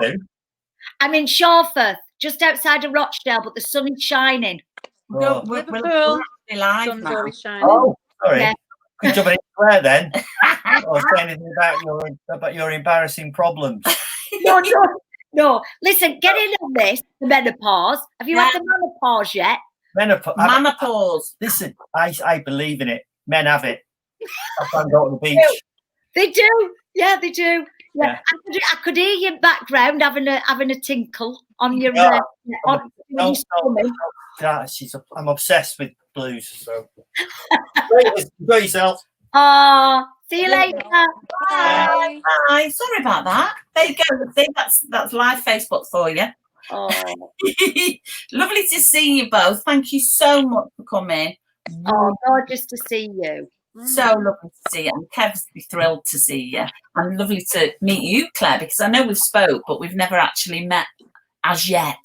to? I'm in Shawford, just outside of Rochdale, but the sun is shining. Oh. We're live Sun's now. always shining. Oh, sorry. Yeah. Good job, Claire, then. Or say anything about your embarrassing problems. No. Listen, get in on this, the menopause. Have you had the menopause yet? Menopause. Listen, I believe in it. Men have it. I can't go to the beach. They do. Yeah, they do. Yeah. I could hear you in the background having a tinkle on your I'm obsessed with blues. So enjoy yourself. See you later. Bye. Bye. Sorry about that. There you go. That's live Facebook for you. Oh. Lovely to see you both. Thank you so much for coming. Oh, gorgeous to see you. So lovely to see you. And Kev's be thrilled to see you. And lovely to meet you, Claire, because I know we've spoke, but we've never actually met as yet.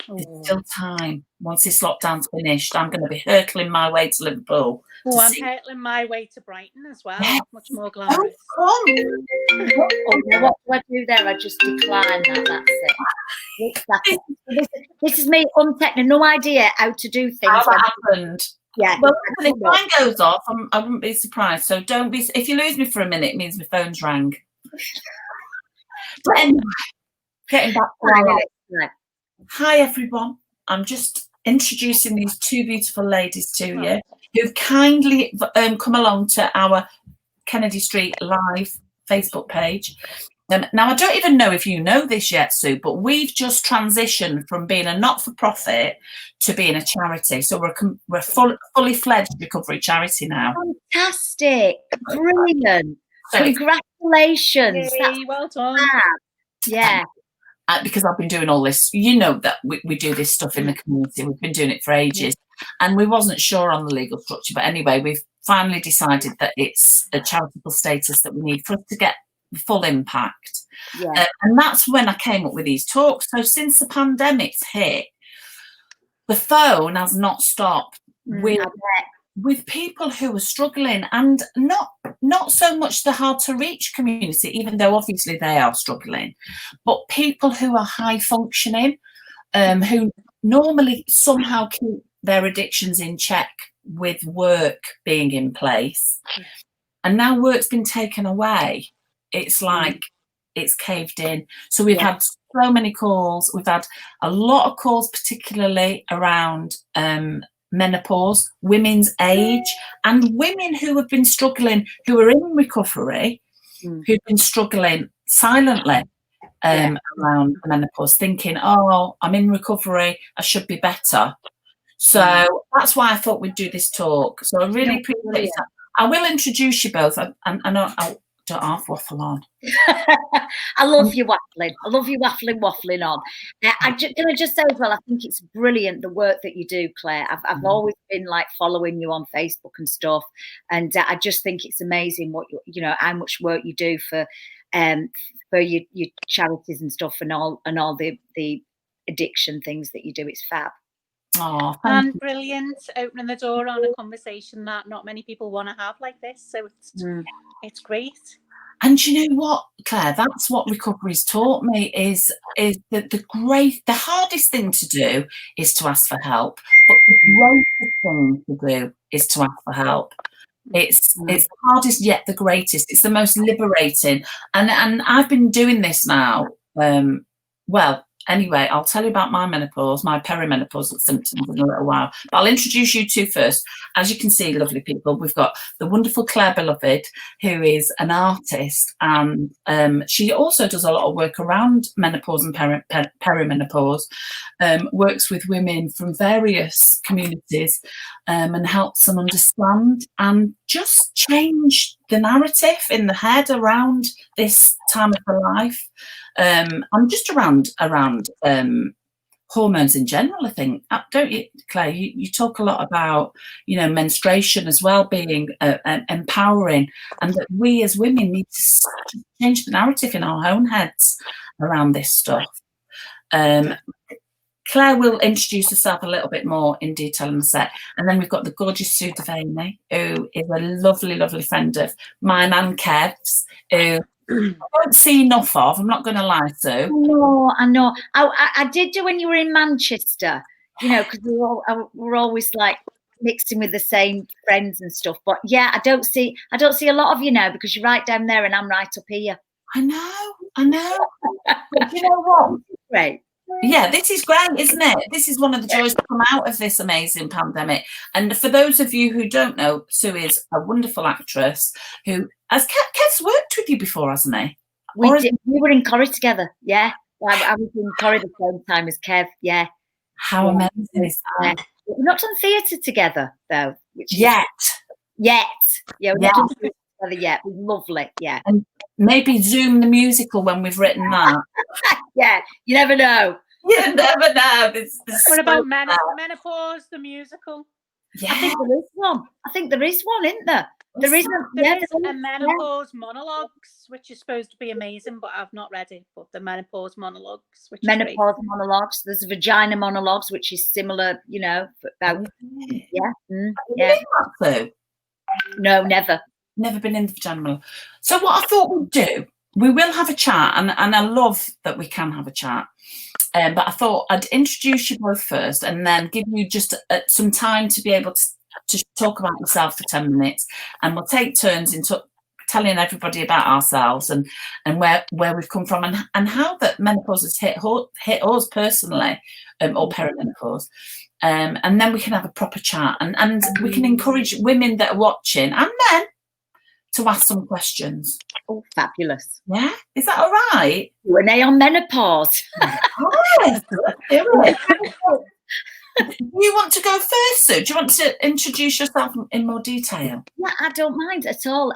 There's still time. Once this lockdown's finished, I'm going to be hurtling my way to Liverpool. Oh, I'm hurtling my way to Brighton as well. Yeah. Much more glamorous. What do I do there? I just decline that. That's it. This is me untechnical. No idea how to do things. How that happened. Yeah. Well, if mine goes off, I wouldn't be surprised. So don't be. If you lose me for a minute, it means my phone's rang. But anyway, getting back to hi everyone. I'm just introducing these two beautiful ladies to you who've kindly come along to our Kennedy Street live Facebook page. Now, I don't even know if you know this yet, Sue, but we've just transitioned from being a not-for-profit to being a charity. So we're fully fledged recovery charity now. Fantastic. Brilliant. So congratulations. Yay, well done. Yeah. Because I've been doing all this, you know that we do this stuff in the community. We've been doing it for ages. And we wasn't sure on the legal structure. But anyway, we've finally decided that it's a charitable status that we need for us to get the full impact. Yeah. And that's when I came up with these talks. So since the pandemic's hit, the phone has not stopped with people who are struggling, and not so much the hard to reach community, even though obviously they are struggling, but people who are high functioning, who normally somehow keep their addictions in check with work being in place. And now work's been taken away. It's like it's caved in. So we've had so many calls. We've had a lot of calls, particularly around menopause, women's age, and women who have been struggling, who are in recovery, who've been struggling silently around menopause, thinking, oh, I'm in recovery, I should be better. So that's why I thought we'd do this talk. So I really appreciate that. I will introduce you both. I don't half waffle on. I love you waffling. I love you waffling on. Can I just say as well, I think it's brilliant the work that you do, Claire. I've always been like following you on Facebook and stuff, and I just think it's amazing what how much work you do for your charities and stuff, and all the addiction things that you do. It's fab. Oh, and brilliant, opening the door on a conversation that not many people want to have like this. So it's great. And you know what, Claire, that's what recovery's taught me is that the hardest thing to do is to ask for help, but the greatest thing to do is to ask for help. It's the hardest yet the greatest. It's the most liberating. And I've been doing this now. Anyway, I'll tell you about my menopause, my perimenopausal symptoms in a little while. But I'll introduce you two first. As you can see, lovely people, we've got the wonderful Claire Beloved, who is an artist, and she also does a lot of work around menopause and perimenopause, works with women from various communities and helps them understand and just change the narrative in the head around this time of their life. And just around hormones in general, I think, don't you, Claire? You talk a lot about, menstruation as well being empowering, and that we as women need to change the narrative in our own heads around this stuff. Claire will introduce herself a little bit more in detail in a sec. And then we've got the gorgeous Sue Devaney, who is a lovely, lovely friend of mine and Kev's, who I don't see enough of. I'm not going to lie, Sue. No, I know. I did do when you were in Manchester, you know, because we're always like mixing with the same friends and stuff. But yeah, I don't see a lot of you now because you're right down there and I'm right up here. I know. But you know what? Great. Yeah, this is great, isn't it? This is one of the joys to come out of this amazing pandemic. And for those of you who don't know, Sue is a wonderful actress who has Kev's worked with you before, hasn't he? We were in Corrie together. Yeah, I was in Corrie the same time as Kev. Yeah. How amazing is that? Yeah. We've not done theatre together though. Yet. Yeah, we've not done theatre together yet. It was lovely. Yeah. And maybe Zoom the musical when we've written that. Yeah, you never know. You never know. What about Menopause, the musical? Yeah. I think there is one, isn't there? There is a Menopause monologues, which is supposed to be amazing, but I've not read it. But the Menopause monologues, which Menopause monologues. There's vagina monologues, which is similar, you know. About, yeah. No, never. Never been in the vagina monologue. So what I thought we'd do, we will have a chat, and I love that we can have a chat. But I thought I'd introduce you both first, and then give you just some time to be able to talk about yourself for 10 minutes, and we'll take turns in telling everybody about ourselves and where we've come from and how that menopause has hit us personally, or perimenopause, and then we can have a proper chat and we can encourage women that are watching and men to ask some questions. Oh, fabulous! Yeah, is that all right? Q&A on menopause. Yes, let's do it. Do you want to go first, Sue? Do you want to introduce yourself in more detail? Yeah, I don't mind at all.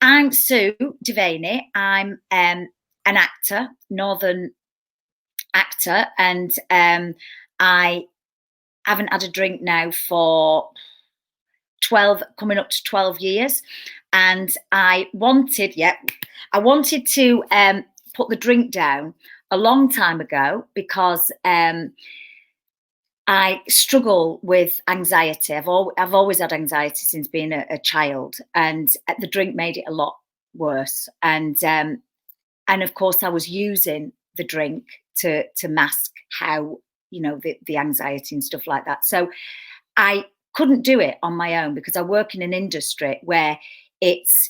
I'm Sue Devaney. I'm an actor, Northern actor, and I haven't had a drink now for coming up to 12 years. And I wanted to put the drink down a long time ago because I struggle with anxiety. I've always had anxiety since being a child, and the drink made it a lot worse. And of course, I was using the drink to mask how, you know, the anxiety and stuff like that. So I couldn't do it on my own because I work in an industry where it's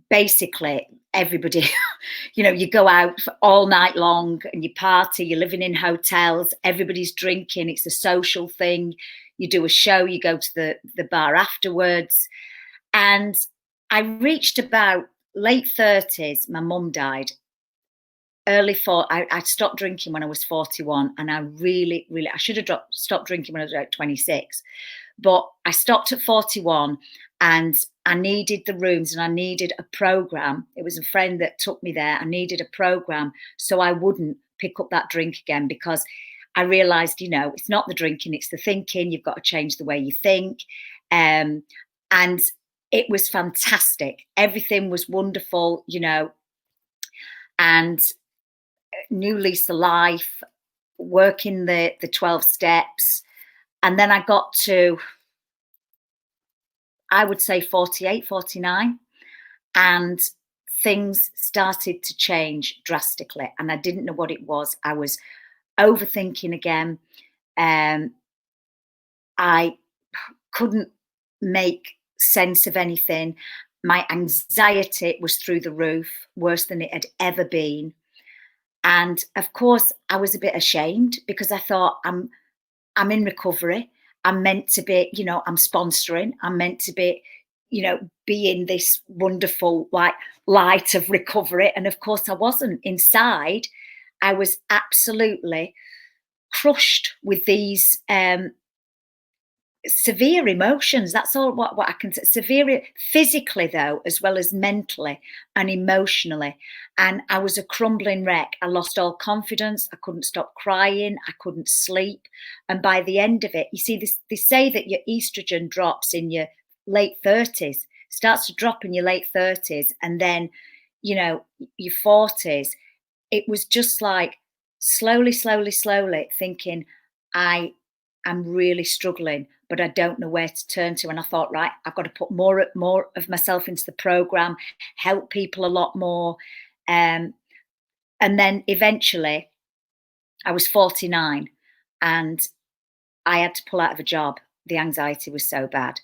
basically everybody, you know, you go out all night long and you party, you're living in hotels, everybody's drinking, it's a social thing. You do a show, you go to the bar afterwards. And I reached about late 30s, my mum died. I stopped drinking when I was 41, and I really, I should have stopped drinking when I was about 26. But I stopped at 41 and I needed the rooms and I needed a program. It was a friend that took me there. I needed a program so I wouldn't pick up that drink again, because I realized, you know, it's not the drinking, it's the thinking. You've got to change the way you think. And it was fantastic. Everything was wonderful, you know, and new lease of life, working the 12 steps. And then I got to, I would say 48, 49, and things started to change drastically. And I didn't know what it was. I was overthinking again. I couldn't make sense of anything. My anxiety was through the roof, worse than it had ever been. And of course, I was a bit ashamed because I thought, I'm in recovery. I'm meant to be, you know, I'm sponsoring. I'm meant to be, you know, be in this wonderful light of recovery. And of course I wasn't. Inside, I was absolutely crushed with these severe emotions. That's all what I can say. Severe physically, though, as well as mentally and emotionally. And I was a crumbling wreck. I lost all confidence. I couldn't stop crying. I couldn't sleep. And by the end of it, you see, they say that your estrogen drops in your late 30s, starts to drop in your late 30s. And then, you know, your 40s. It was just like slowly thinking, I'm really struggling. but I don't know where to turn to. And I thought, right, I've got to put more of myself into the program, help people a lot more. And then eventually I was 49 and I had to pull out of a job. The anxiety was so bad.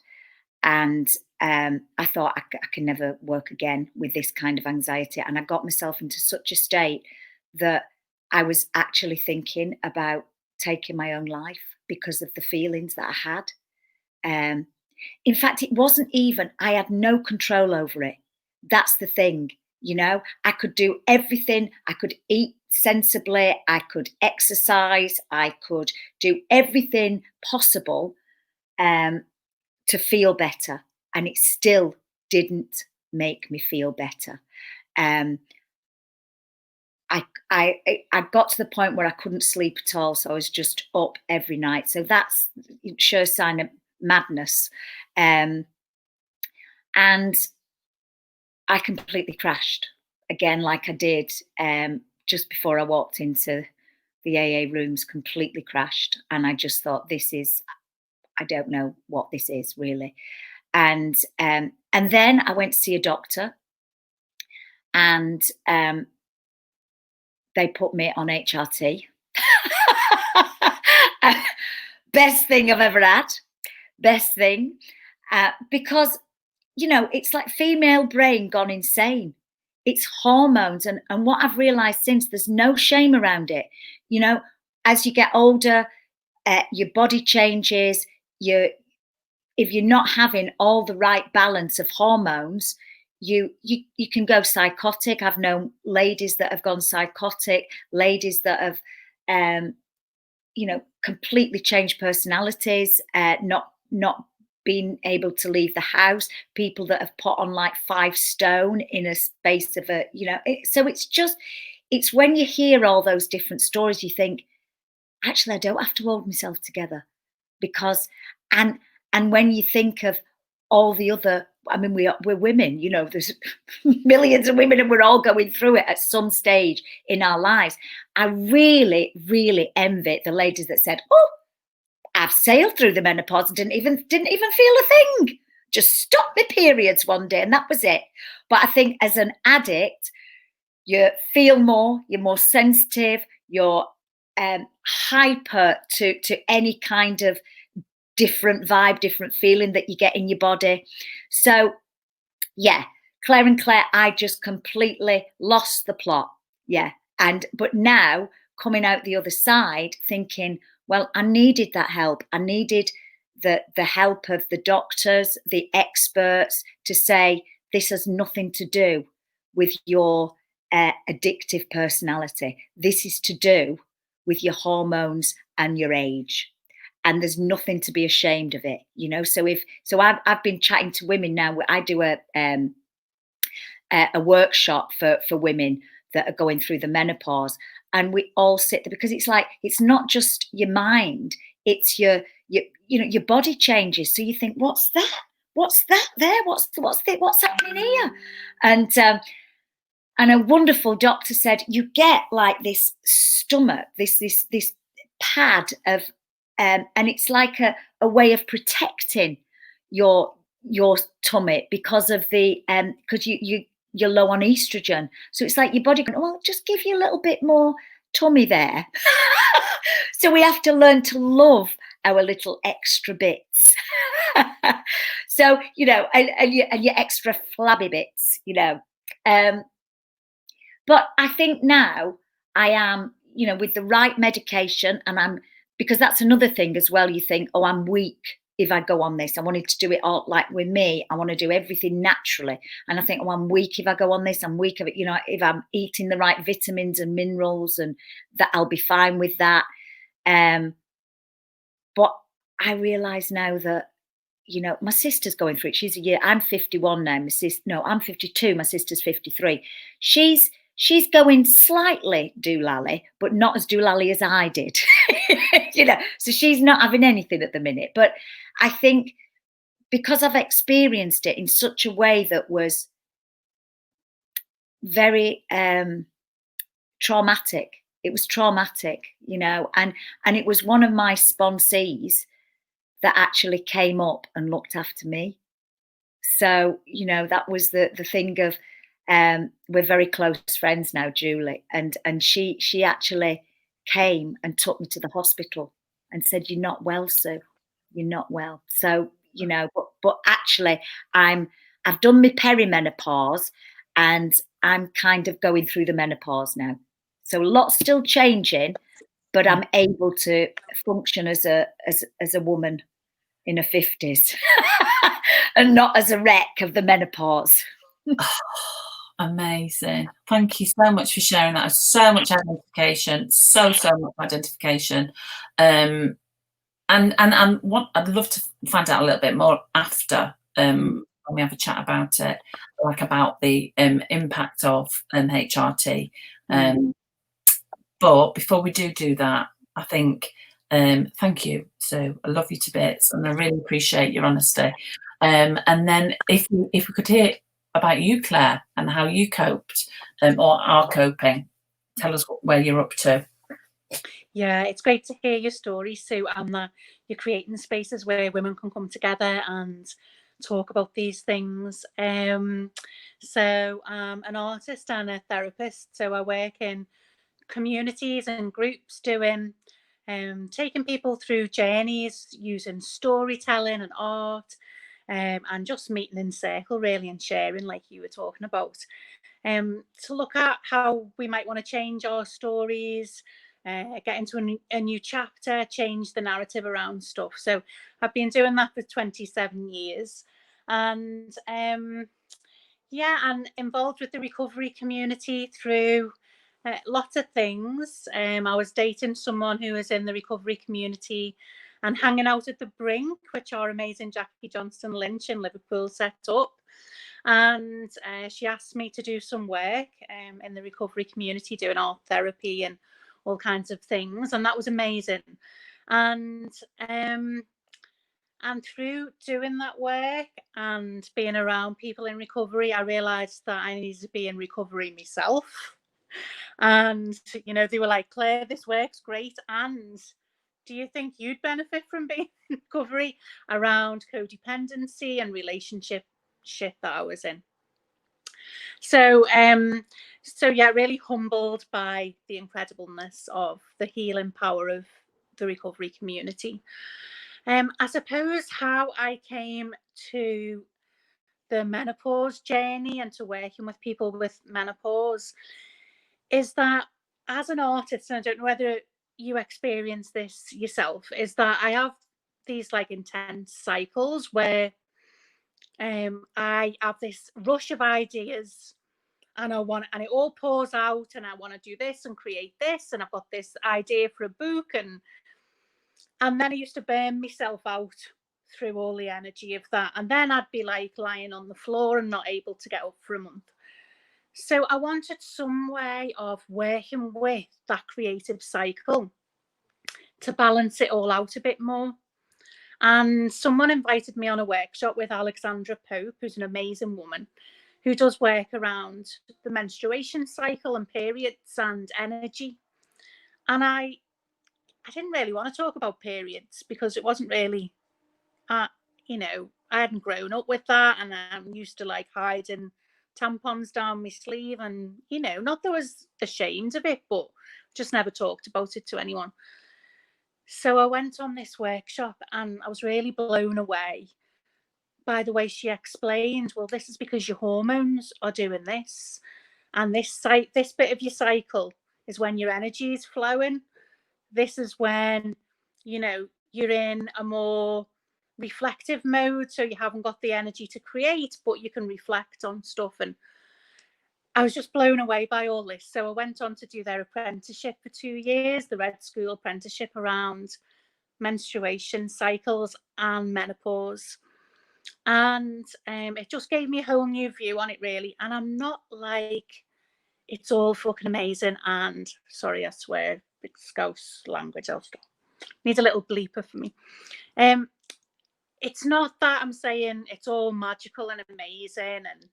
And I thought I can never work again with this kind of anxiety. And I got myself into such a state that I was actually thinking about taking my own life because of the feelings that I had. In fact, it wasn't even, I had no control over it. That's the thing, you know, I could do everything. I could eat sensibly. I could exercise. I could do everything possible to feel better. And it still didn't make me feel better. I got to the point where I couldn't sleep at all. So I was just up every night. So that's a sure sign of madness. And I completely crashed again, like I did just before I walked into the AA rooms, completely crashed. And I just thought, I don't know what this is really. And then I went to see a doctor, and they put me on HRT. Best thing I've ever had. Best thing. Because, you know, it's like female brain gone insane. It's hormones. And what I've realised since, there's no shame around it. You know, as you get older, your body changes. If you're not having all the right balance of hormones, you can go psychotic. I've known ladies that have gone psychotic, ladies that have, you know, completely changed personalities, not being able to leave the house, people that have put on like 5 stone in a space of a, you know, so it's when you hear all those different stories, you think, actually, I don't have to hold myself together, because, and when you think of all the other, I mean, we're women, you know, there's millions of women and we're all going through it at some stage in our lives. I really, really envy the ladies that said, oh, I've sailed through the menopause and didn't even feel a thing. Just stopped my periods one day and that was it. But I think as an addict, you feel more, you're more sensitive, you're hyper to any kind of different vibe, different feeling that you get in your body. So yeah, Claire and Claire, I just completely lost the plot. Yeah. But now coming out the other side thinking, well, I needed that help. I needed the help of the doctors, the experts, to say, this has nothing to do with your addictive personality. This is to do with your hormones and your age. And there's nothing to be ashamed of it, you know. So I've been chatting to women now. I do a workshop for women that are going through the menopause, and we all sit there, because it's like, it's not just your mind, it's your you know, your body changes. So you think, what's that? What's that there? What's happening here? And a wonderful doctor said, you get like this stomach, this pad of, and it's like a way of protecting your tummy because of the because you're low on estrogen. So it's like your body going, well, just give you a little bit more tummy there. So we have to learn to love our little extra bits. So, you know, and your extra flabby bits, you know. But I think now I am, you know, with the right medication, and because that's another thing as well. You think, oh, I'm weak if I go on this. I wanted to do it all like with me. I want to do everything naturally. And I think, oh, I'm weak if I go on this. I'm weak if, you know, if I'm eating the right vitamins and minerals, and that I'll be fine with that. But I realise now that, you know, my sister's going through it. She's a year, I'm 51 now. I'm 52. My sister's 53. She's going slightly doolally, but not as doolally as I did. You know, so she's not having anything at the minute. But I think because I've experienced it in such a way that was very traumatic. It was traumatic, you know, and it was one of my sponsees that actually came up and looked after me. So, you know, that was the thing of, we're very close friends now, Julie, and she actually came and took me to the hospital and said, "You're not well, Sue. You're not well." So, you know, but actually, I've done my perimenopause, and I'm kind of going through the menopause now. So, a lot's still changing, but I'm able to function as a woman in her 50s and not as a wreck of the menopause. Amazing. Thank you so much for sharing that. So much identification, so much identification. And what I'd love to find out a little bit more after when we have a chat about it, like about the impact of HRT. But before we do that, I think thank you. So I love you to bits, and I really appreciate your honesty. And then if we could hear about you, Claire, and how you coped or are coping, tell us where you're up to. Yeah, it's great to hear your story, Sue, and that you're creating spaces where women can come together and talk about these things. So I'm an artist and a therapist, so I work in communities and groups doing taking people through journeys using storytelling and art, and just meeting in circle really and sharing, like you were talking about, to look at how we might want to change our stories, get into a new chapter, change the narrative around stuff. So I've been doing that for 27 years, and yeah, and involved with the recovery community through lots of things. I was dating someone who was in the recovery community and hanging out at the Brink, which our amazing Jackie Johnston Lynch in Liverpool set up. And she asked me to do some work in the recovery community, doing art therapy and all kinds of things. And that was amazing. And through doing that work and being around people in recovery, I realised that I needed to be in recovery myself. And, you know, they were like, "Claire, this work's great. And do you think you'd benefit from being in recovery?" around codependency and relationship shit that I was in. So, yeah, really humbled by the incredibleness of the healing power of the recovery community. I suppose how I came to the menopause journey and to working with people with menopause is that as an artist, and I don't know whether you experience this yourself, is that I have these like intense cycles where I have this rush of ideas and it all pours out, and I want to do this and create this, and I've got this idea for a book, and then I used to burn myself out through all the energy of that, and then I'd be like lying on the floor and not able to get up for a month. So I wanted some way of working with that creative cycle to balance it all out a bit more. And someone invited me on a workshop with Alexandra Pope, who's an amazing woman who does work around the menstruation cycle and periods and energy. And I didn't really want to talk about periods because it wasn't really, you know, I hadn't grown up with that, and I'm used to like hiding tampons down my sleeve, and, you know, not that I was ashamed of it, but just never talked about it to anyone. So I went on this workshop and I was really blown away by the way she explained, well, this is because your hormones are doing this, and this bit of your cycle is when your energy is flowing. This is when, you know, you're in a more reflective mode, so you haven't got the energy to create, but you can reflect on stuff. And I was just blown away by all this. So I went on to do their apprenticeship for 2 years, the Red School apprenticeship around menstruation cycles and menopause. And it just gave me a whole new view on it, really. And I'm not like, it's all fucking amazing. And sorry, I swear, it's Scouse language. I'll stop. Need a little bleeper for me. It's not that I'm saying it's all magical and amazing and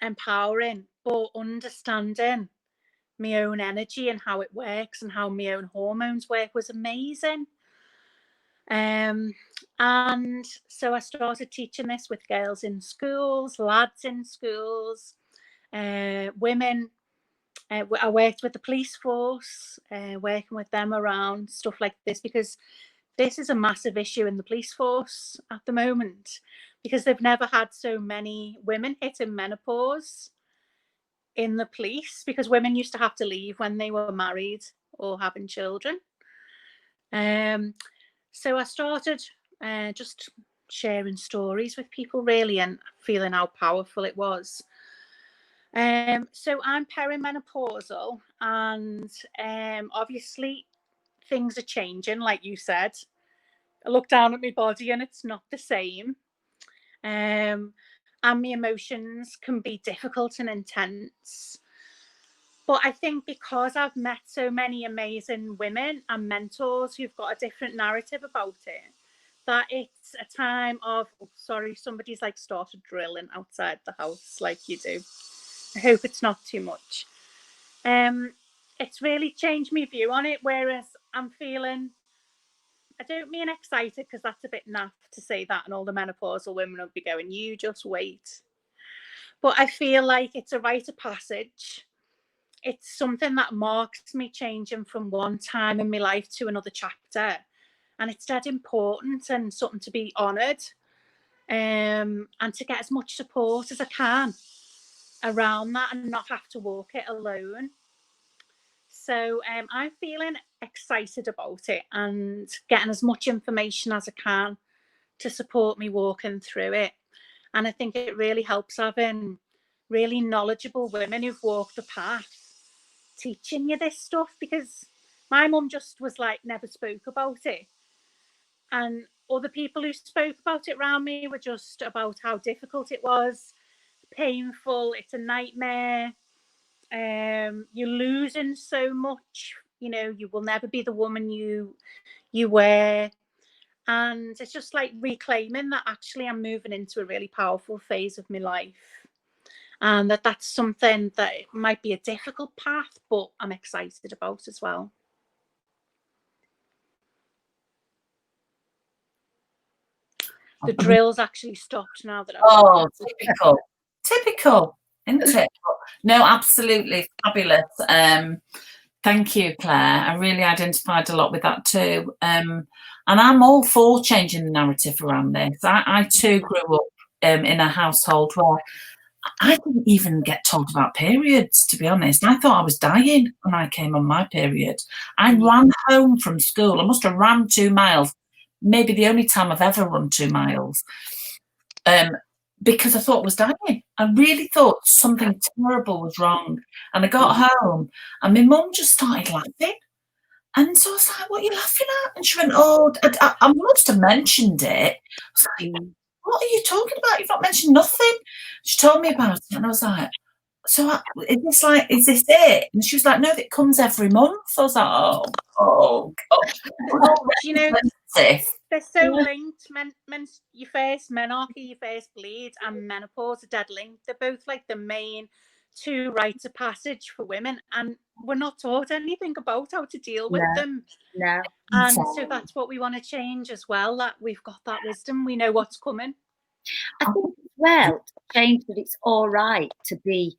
empowering, but understanding my own energy and how it works and how my own hormones work was amazing. And so I started teaching this with girls in schools, lads in schools, women. I worked with the police force, working with them around stuff like this, because this is a massive issue in the police force at the moment, because they've never had so many women hitting menopause in the police, because women used to have to leave when they were married or having children. So I started just sharing stories with people, really, and feeling how powerful it was. So I'm perimenopausal, and obviously things are changing, like you said. I look down at my body and it's not the same. And my emotions can be difficult and intense. But I think because I've met so many amazing women and mentors who've got a different narrative about it, that it's a time of, oh, sorry, somebody's like started drilling outside the house like you do. I hope it's not too much. It's really changed my view on it, whereas I'm feeling, I don't mean excited, because that's a bit naff to say that, and all the menopausal women will be going, you just wait. But I feel like it's a rite of passage. It's something that marks me changing from one time in my life to another chapter. And it's dead important and something to be honoured, and to get as much support as I can around that and not have to walk it alone. So I'm feeling excited about it and getting as much information as I can to support me walking through it. And I think it really helps having really knowledgeable women who've walked the path teaching you this stuff, because my mum just was like, never spoke about it. And other people who spoke about it around me were just about how difficult it was, painful, it's a nightmare. You're losing so much, you know, you will never be the woman you were. And it's just like reclaiming that actually I'm moving into a really powerful phase of my life, and that's something that it might be a difficult path, but I'm excited about as well. The drill's actually stopped now that I've typical, isn't it? No, absolutely fabulous. Thank you, Claire. I really identified a lot with that too. And I'm all for changing the narrative around this. I too grew up in a household where I didn't even get told about periods, to be honest. I thought I was dying when I came on my period. I ran home from school. I must have ran 2 miles, maybe the only time I've ever run 2 miles, because I thought I was dying. I really thought something terrible was wrong. And I got home and my mum just started laughing. And so I was like, what are you laughing at? And she went, oh, I must have mentioned it. I was like, what are you talking about? You've not mentioned nothing. She told me about it, and I was like, so is this it? And she was like, no, it comes every month. I was like, oh God. You know, they're so linked. Your first menarche, your first bleed, and menopause are dead linked. They're both like the main 2 rites of passage for women, and we're not taught anything about how to deal with them. No. And so that's what we want to change as well, that we've got that wisdom, we know what's coming. I think as well, change that it's all right to be,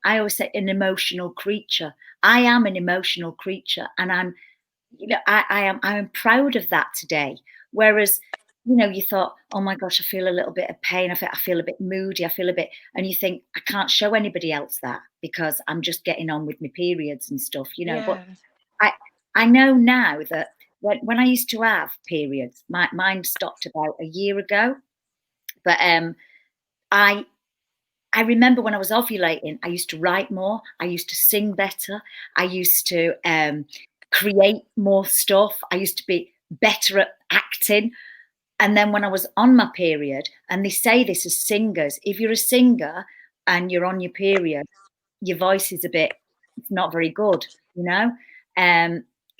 I always say, an emotional creature. I am an emotional creature, and I'm, you know, I'm proud of that today. Whereas, you know, you thought, oh my gosh, I feel a little bit of pain. I feel a bit moody. I feel a bit, and you think, I can't show anybody else that because I'm just getting on with my periods and stuff, you know. Yeah. But I know now that when I used to have periods, mine stopped about a year ago. But I remember when I was ovulating, I used to write more. I used to sing better. I used to create more stuff. I used to be better at acting. And then when I was on my period, and they say this as singers, if you're a singer and you're on your period, your voice is it's not very good, you know?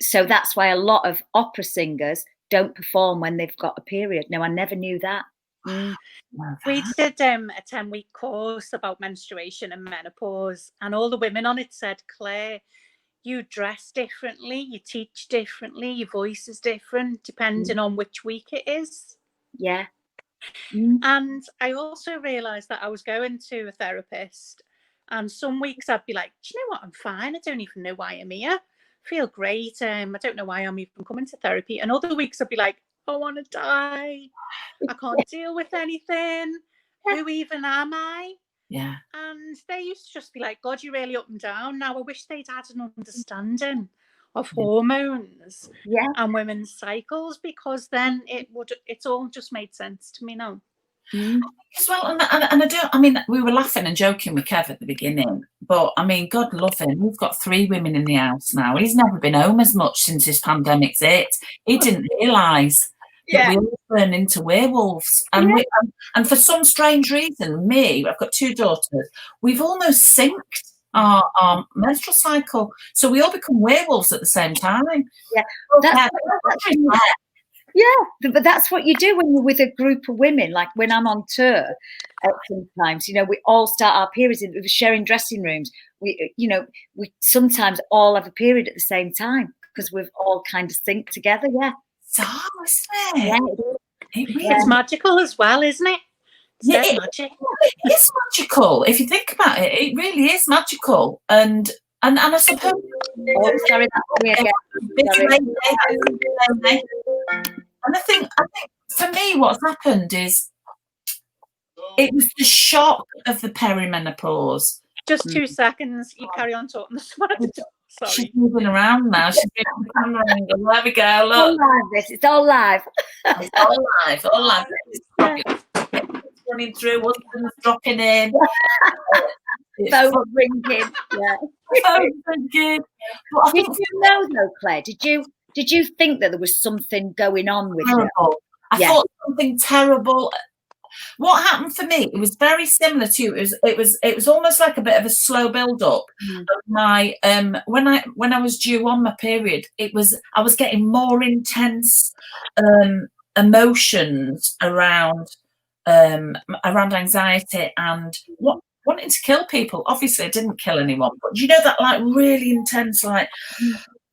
So that's why a lot of opera singers don't perform when they've got a period. No, I never knew that. We did a 10-week course about menstruation and menopause, and all the women on it said, Claire, you dress differently, you teach differently, your voice is different depending on which week it is. Yeah. And I also realised that I was going to a therapist, and some weeks I'd be like, do you know what, I'm fine, I don't even know why I'm here, I feel great, I don't know why I'm even coming to therapy. And other weeks I'd be like, I want to die, I can't deal with anything, who even am I? Yeah. And they used to just be like, God, you're really up and down. Now I wish they'd had an understanding of hormones and women's cycles, because then it's all just made sense to me now. As well, and I do. I mean, we were laughing and joking with Kev at the beginning, but I mean, God love him. We've got 3 women in the house now. He's never been home as much since this pandemic's hit. He didn't realise that we all turn into werewolves, and and for some strange reason, I've got 2 daughters. We've almost synced our menstrual cycle, so we all become werewolves at the same time. Yeah, but that's what you do when you're with a group of women. Like when I'm on tour, sometimes, you know, we all start our periods in sharing dressing rooms. We sometimes all have a period at the same time because we've all kind of synced together. Yeah. So, isn't it? It's magical as well, isn't it? It's magic. It is magical. If you think about it, it really is magical. And I suppose. Oh, sorry, that's me again. And I think for me, what's happened is it was the shock of the perimenopause. Just 2 seconds. You carry on talking. Sorry. She's moving around now. She's moving the camera angle. There we go. Look. It's all live. It's all live. All live. It's running through. Husband's dropping in. Phone ringing. Yeah. Phone ringing. Did you know though, Claire? Did you think that there was something going on with you? I thought something terrible. What happened for me? It was very similar to you. It was almost like a bit of a slow build up. My when I was due on my period, I was getting more intense emotions around anxiety and wanting to kill people. Obviously, I didn't kill anyone, but you know that like really intense, like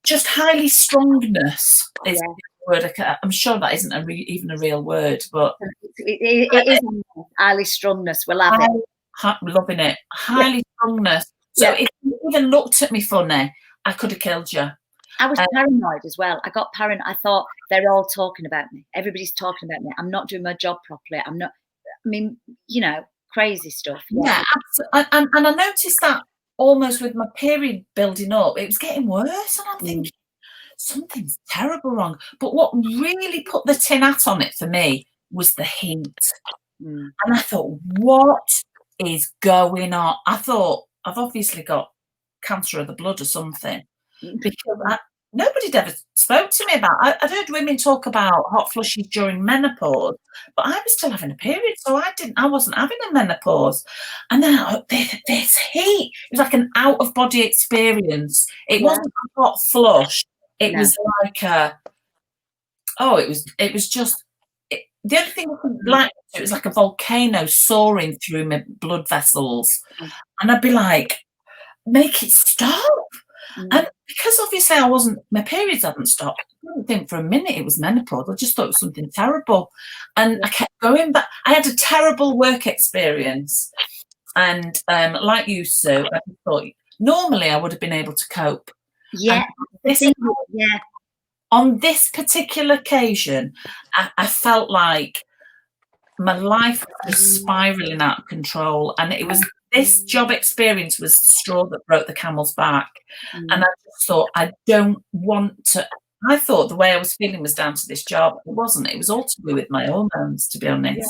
just highly strongness is the word. I'm sure that isn't even a real word, but it is highly strongness. We'll have it. Loving it. Highly strongness. So if you even looked at me funny, I could have killed you. I was paranoid as well. I got paranoid. I thought they're all talking about me. Everybody's talking about me. I'm not doing my job properly. I'm not. I mean, you know, crazy stuff. Yeah, and I noticed that almost with my period building up, it was getting worse, and I'm thinking something's terrible wrong. But what really put the tin hat on it for me was the heat. And I thought, what is going on? I thought, I've obviously got cancer of the blood or something, because nobody'd ever spoke to me about. I'd heard women talk about hot flushes during menopause, but I was still having a period, so I wasn't having a menopause. And then this heat, it was like an out of body experience. It wasn't a hot flush. It was like it was just. The other thing I couldn't like, it was like a volcano soaring through my blood vessels, and I'd be like, make it stop. And because obviously my periods hadn't stopped, I didn't think for a minute it was menopause. I just thought it was something terrible. And I kept going back. I had a terrible work experience. And like you, Sue, I thought normally I would have been able to cope. Yeah. On this particular occasion, I felt like my life was spiraling out of control, and it was this job experience was the straw that broke the camel's back. And I just thought, I don't want to. I thought the way I was feeling was down to this job. It wasn't. It was all to do with my hormones, to be honest.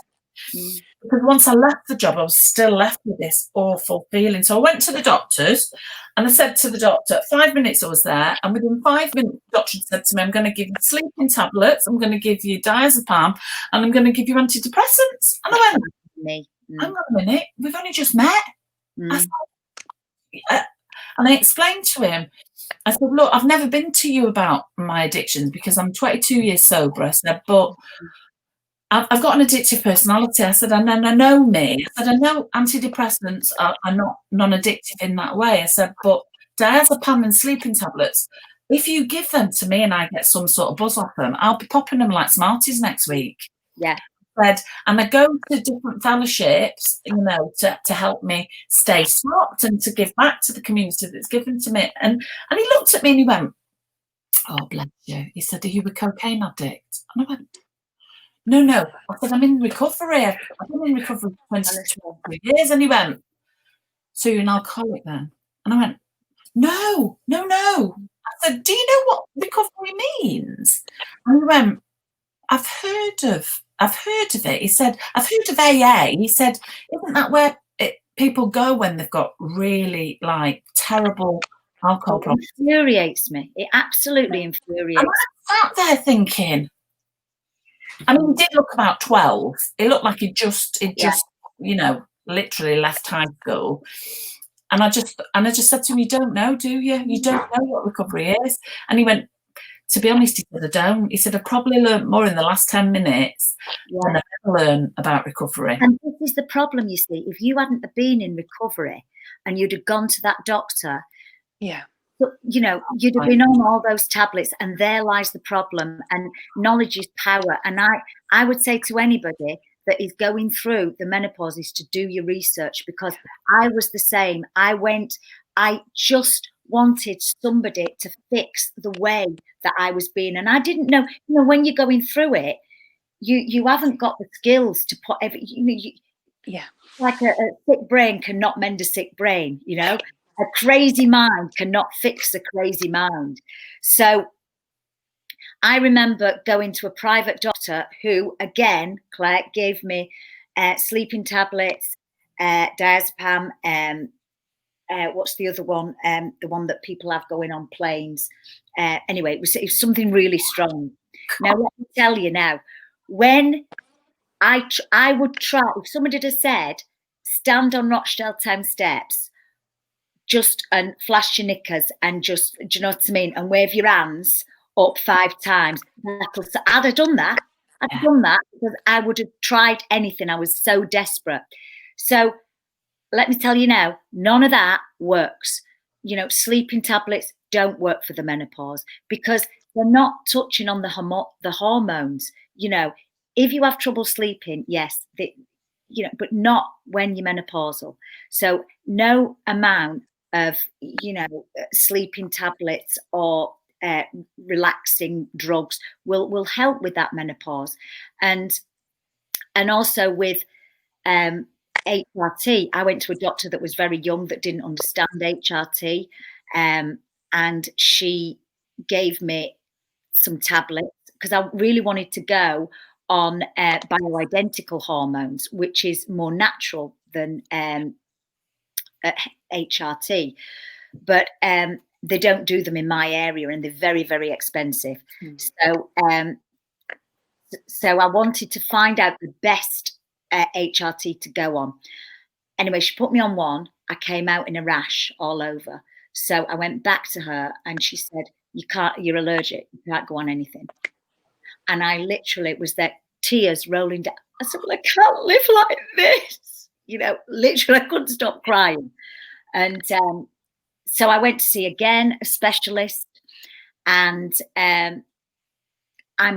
Because once I left the job, I was still left with this awful feeling. So I went to the doctors and I said to the doctor, 5 minutes I was there, and within 5 minutes, the doctor said to me, I'm going to give you sleeping tablets, I'm going to give you diazepam, and I'm going to give you antidepressants. And I went, hang on a minute, we've only just met. I said, and I explained to him, I said, look, I've never been to you about my addictions because I'm 22 years sober. I said, but I've got an addictive personality. I said, and I know me. I said, I know antidepressants are not non-addictive in that way. I said, but diazepam and sleeping tablets, if you give them to me and I get some sort of buzz off them, I'll be popping them like Smarties next week. Yeah. And I go to different fellowships, you know, to help me stay stopped and to give back to the community that's given to me. And he looked at me and he went, "Oh, bless you." He said, "Are you a cocaine addict?" And I went, No. I said, "I'm in recovery. I've been in recovery for 22 years." And he went, "So you're an alcoholic then?" And I went, No. I said, "Do you know what recovery means?" And he went, I've heard of it." He said, "I've heard of AA." He said, "Isn't that where people go when they've got really like terrible alcohol problems?" It infuriates me. It absolutely infuriates me. I sat there thinking, I mean, he did look about 12. It looked like he just, you know, literally left high school. And I just said to him, "You don't know, do you? You don't know what recovery is." And he went, "To be honest," he said, "I don't." He said, "I've probably learned more in the last 10 minutes than I've ever learned about recovery." And this is the problem, you see. If you hadn't been in recovery and you'd have gone to that doctor, you know, you'd have been on all those tablets, and there lies the problem. And knowledge is power. And I would say to anybody that is going through the menopause is to do your research, because I was the same. I just wanted somebody to fix the way that I was being. And I didn't know, you know, when you're going through it, you haven't got the skills to put like a sick brain cannot mend a sick brain, you know. A crazy mind cannot fix a crazy mind. So I remember going to a private doctor who, again, Claire, gave me sleeping tablets, diazepam, what's the other one? The one that people have going on planes. Anyway, it was something really strong. Now, let me tell you now, when I would try, if somebody had said, stand on Rochdale Town steps, and flash your knickers and just, do you know what I mean? And wave your hands up 5 times. I'd have done that. I'd have done that because I would have tried anything. I was so desperate. So let me tell you now, none of that works. You know, sleeping tablets don't work for the menopause because they're not touching on the hormones. You know, if you have trouble sleeping, yes, you know, but not when you're menopausal. So no amount of, you know, sleeping tablets or relaxing drugs will help with that menopause. And also with HRT, I went to a doctor that was very young that didn't understand HRT, and she gave me some tablets because I really wanted to go on bioidentical hormones, which is more natural than HRT, but they don't do them in my area and they're very, very expensive. So I wanted to find out the best HRT to go on. Anyway, she put me on one. I came out in a rash all over. So I went back to her and she said, you're allergic. You can't go on anything. And I literally, it was that tears rolling down. I said, well, I can't live like this. You know, literally, I couldn't stop crying. And so I went to see again a specialist, and I'm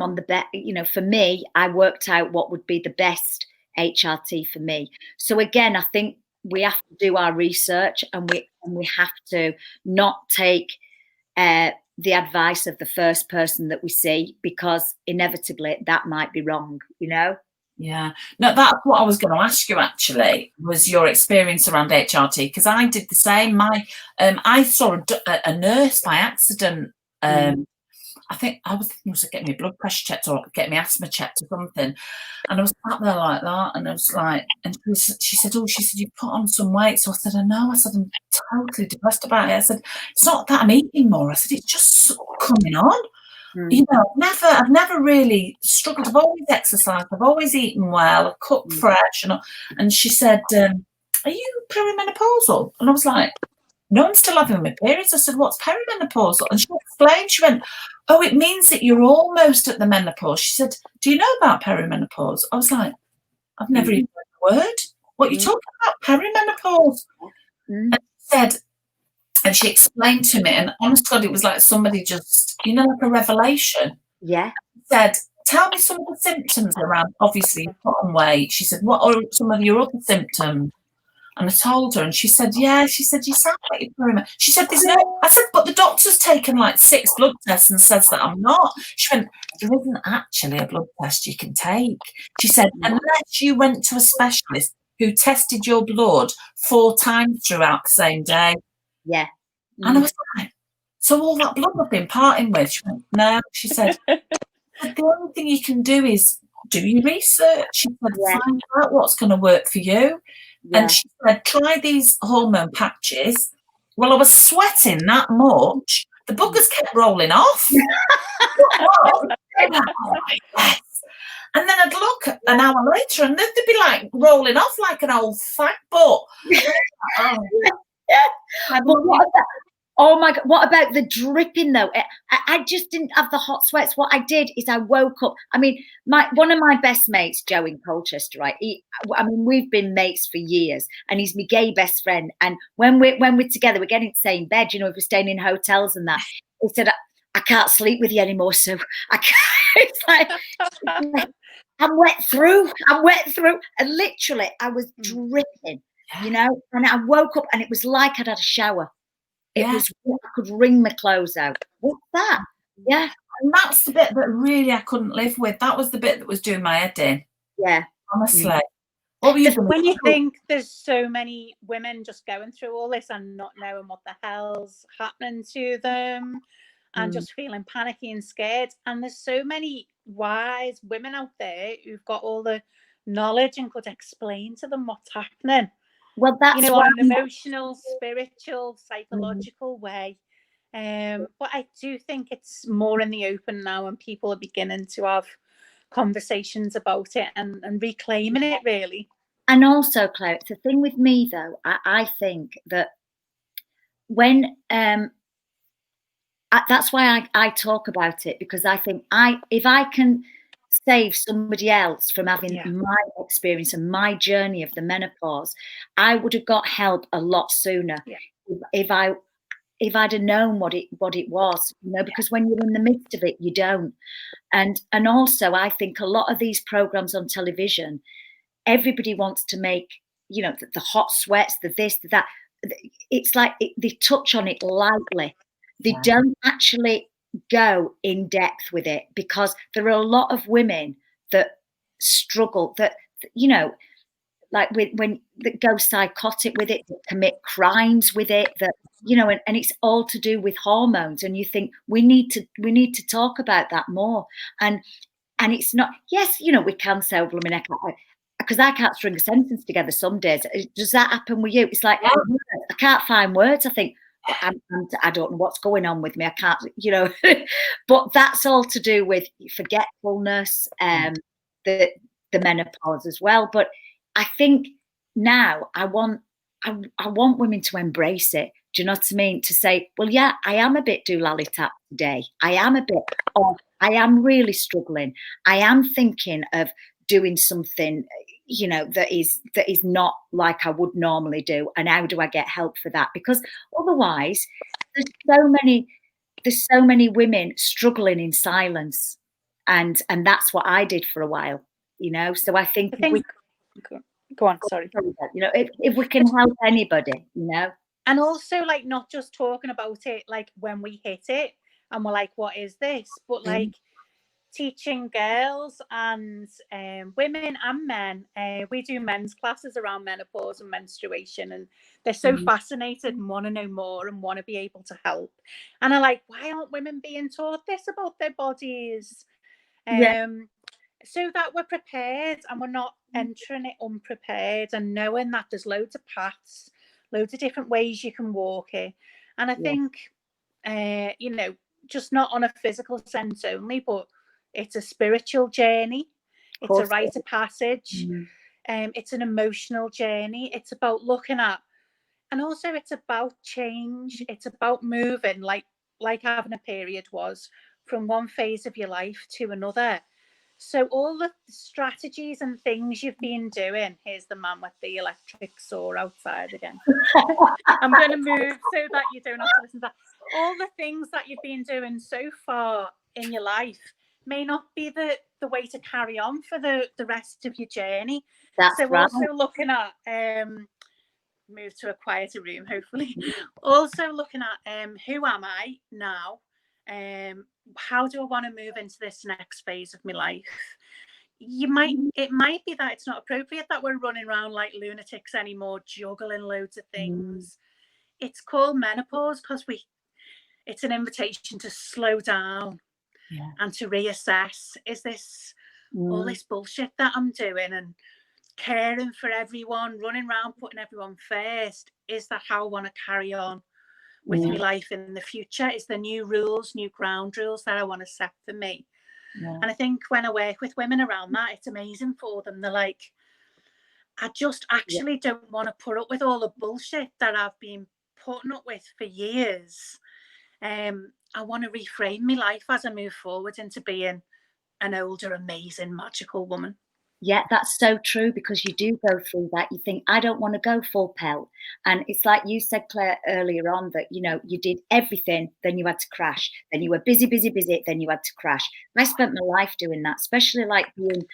on the best. You know, for me, I worked out what would be the best HRT for me. So again, I think we have to do our research, and we have to not take the advice of the first person that we see, because inevitably that might be wrong. You know. Yeah, no, that's what I was going to ask you. Actually, was your experience around HRT? Because I did the same. I saw a nurse by accident. I think I was thinking to get me blood pressure checked or get me asthma checked or something, and I was sat there like that, and I was like, and she said, you put on some weight. So I said, I know. I said, I'm totally depressed about it. I said, it's not that I'm eating more. I said, it's just coming on. You know, I've never really struggled. I've always exercised. I've always eaten well. I've cooked fresh. And she said, are you perimenopausal? And I was like, no, I'm still having my periods. I said, what's perimenopausal? And she explained. She went, oh, it means that you're almost at the menopause. She said, do you know about perimenopause? I was like, I've never even heard the word. What are you talking about? Perimenopause? And she said, And she explained to me, and honest God, it was like somebody just, you know, like a revelation. Yeah. Said, tell me some of the symptoms around, obviously, you put on weight. She said, what are some of your other symptoms? And I told her, and she said, yeah. She said, you sound like you're perimenopause. She said, there's no. I said, but the doctor's taken like 6 blood tests and says that I'm not. She went, there isn't actually a blood test you can take. She said, unless you went to a specialist who tested your blood 4 times throughout the same day. Yeah. And I was like, so all that blood I've been parting with? She went, no. She said, the only thing you can do is do your research. She said, find out what's going to work for you. Yeah. And she said, try these hormone patches. Well, I was sweating that much. The boogers kept rolling off. Yes. And then I'd look an hour later and they'd be like rolling off like an old fat butt. Oh my God, what about the dripping though? I just didn't have the hot sweats. What I did is I woke up. I mean, one of my best mates, Joe in Colchester, right? We've been mates for years and he's my gay best friend. And when we're together, we're getting the same bed, you know, if we're staying in hotels and that. He said, I can't sleep with you anymore, so I can't. It's like, I'm wet through. And literally I was dripping, you know, and I woke up and it was like I'd had a shower. It was, I could wring my clothes out. What's that? Yeah. And that's the bit that really I couldn't live with. That was the bit that was doing my head in. Yeah. Honestly. What were you doing? When you think there's so many women just going through all this and not knowing what the hell's happening to them and just feeling panicky and scared. And there's so many wise women out there who've got all the knowledge and could explain to them what's happening. Well, that's, you know, on an emotional, spiritual, psychological way. But I do think it's more in the open now and people are beginning to have conversations about it and reclaiming it, really. And also, Claire, it's the thing with me, though, I think that when, that's why I talk about it, because I think if I can save somebody else from having my experience and my journey of the menopause, I would have got help a lot sooner if I'd have known what it was, you know, because when you're in the midst of it, you don't. And also I think a lot of these programs on television, everybody wants to make, you know, the hot sweats, the this, the that. It's like they touch on it lightly. They don't actually go in depth with it, because there are a lot of women that struggle, that, you know, like when that go psychotic with it, that commit crimes with it, that, you know, and it's all to do with hormones. And you think we need to talk about that more. And it's not, yes, you know, we can say, well, I mean, because I can't string a sentence together some days. Does that happen with you? It's like, I can't find words. I think, I don't know what's going on with me. I can't, you know, but that's all to do with forgetfulness, the menopause as well. But I think now I want women to embrace it. Do you know what I mean? To say, well, yeah, I am a bit doolally tap today. I am a bit, or I am really struggling. I am thinking of doing something, you know, that is not like I would normally do. And how do I get help for that? Because otherwise there's so many women struggling in silence. And that's what I did for a while, you know. So I think go on, sorry. You know, if we can help anybody, you know. And also, like, not just talking about it like when we hit it and we're like, what is this? But like teaching girls and women and men. We do men's classes around menopause and menstruation, and they're so fascinated and want to know more and want to be able to help. And I'm like, why aren't women being taught this about their bodies? So that we're prepared and we're not entering it unprepared, and knowing that there's loads of paths, loads of different ways you can walk it. And I think, you know, just not on a physical sense only, but it's a spiritual journey. It's a rite of passage. It's an emotional journey. It's about looking at, and also it's about change. It's about moving, like having a period was, from one phase of your life to another. So all the strategies and things you've been doing, here's the man with the electric saw outside again. I'm going to move so that you don't have to listen to that. All the things that you've been doing so far in your life may not be the way to carry on for the rest of your journey. That's so right. Also looking at move to a quieter room, hopefully. Also looking at who am I now? How do I want to move into this next phase of my life? It might be that it's not appropriate that we're running around like lunatics anymore, juggling loads of things. It's called menopause because it's an invitation to slow down and to reassess. Is this all this bullshit that I'm doing and caring for everyone, running around putting everyone first? Is that how I want to carry on with my life in the future? Is there new rules, new ground rules that I want to set for me? And I think when I work with women around that, it's amazing for them. They're like, I just actually don't want to put up with all the bullshit that I've been putting up with for years. I want to reframe my life as I move forward into being an older, amazing, magical woman. Yeah, that's so true, because you do go through that. You think, I don't want to go full pelt. And it's like you said, Claire, earlier on, that, you know, you did everything, then you had to crash. Then you were busy, then you had to crash. I spent my life doing that, especially like being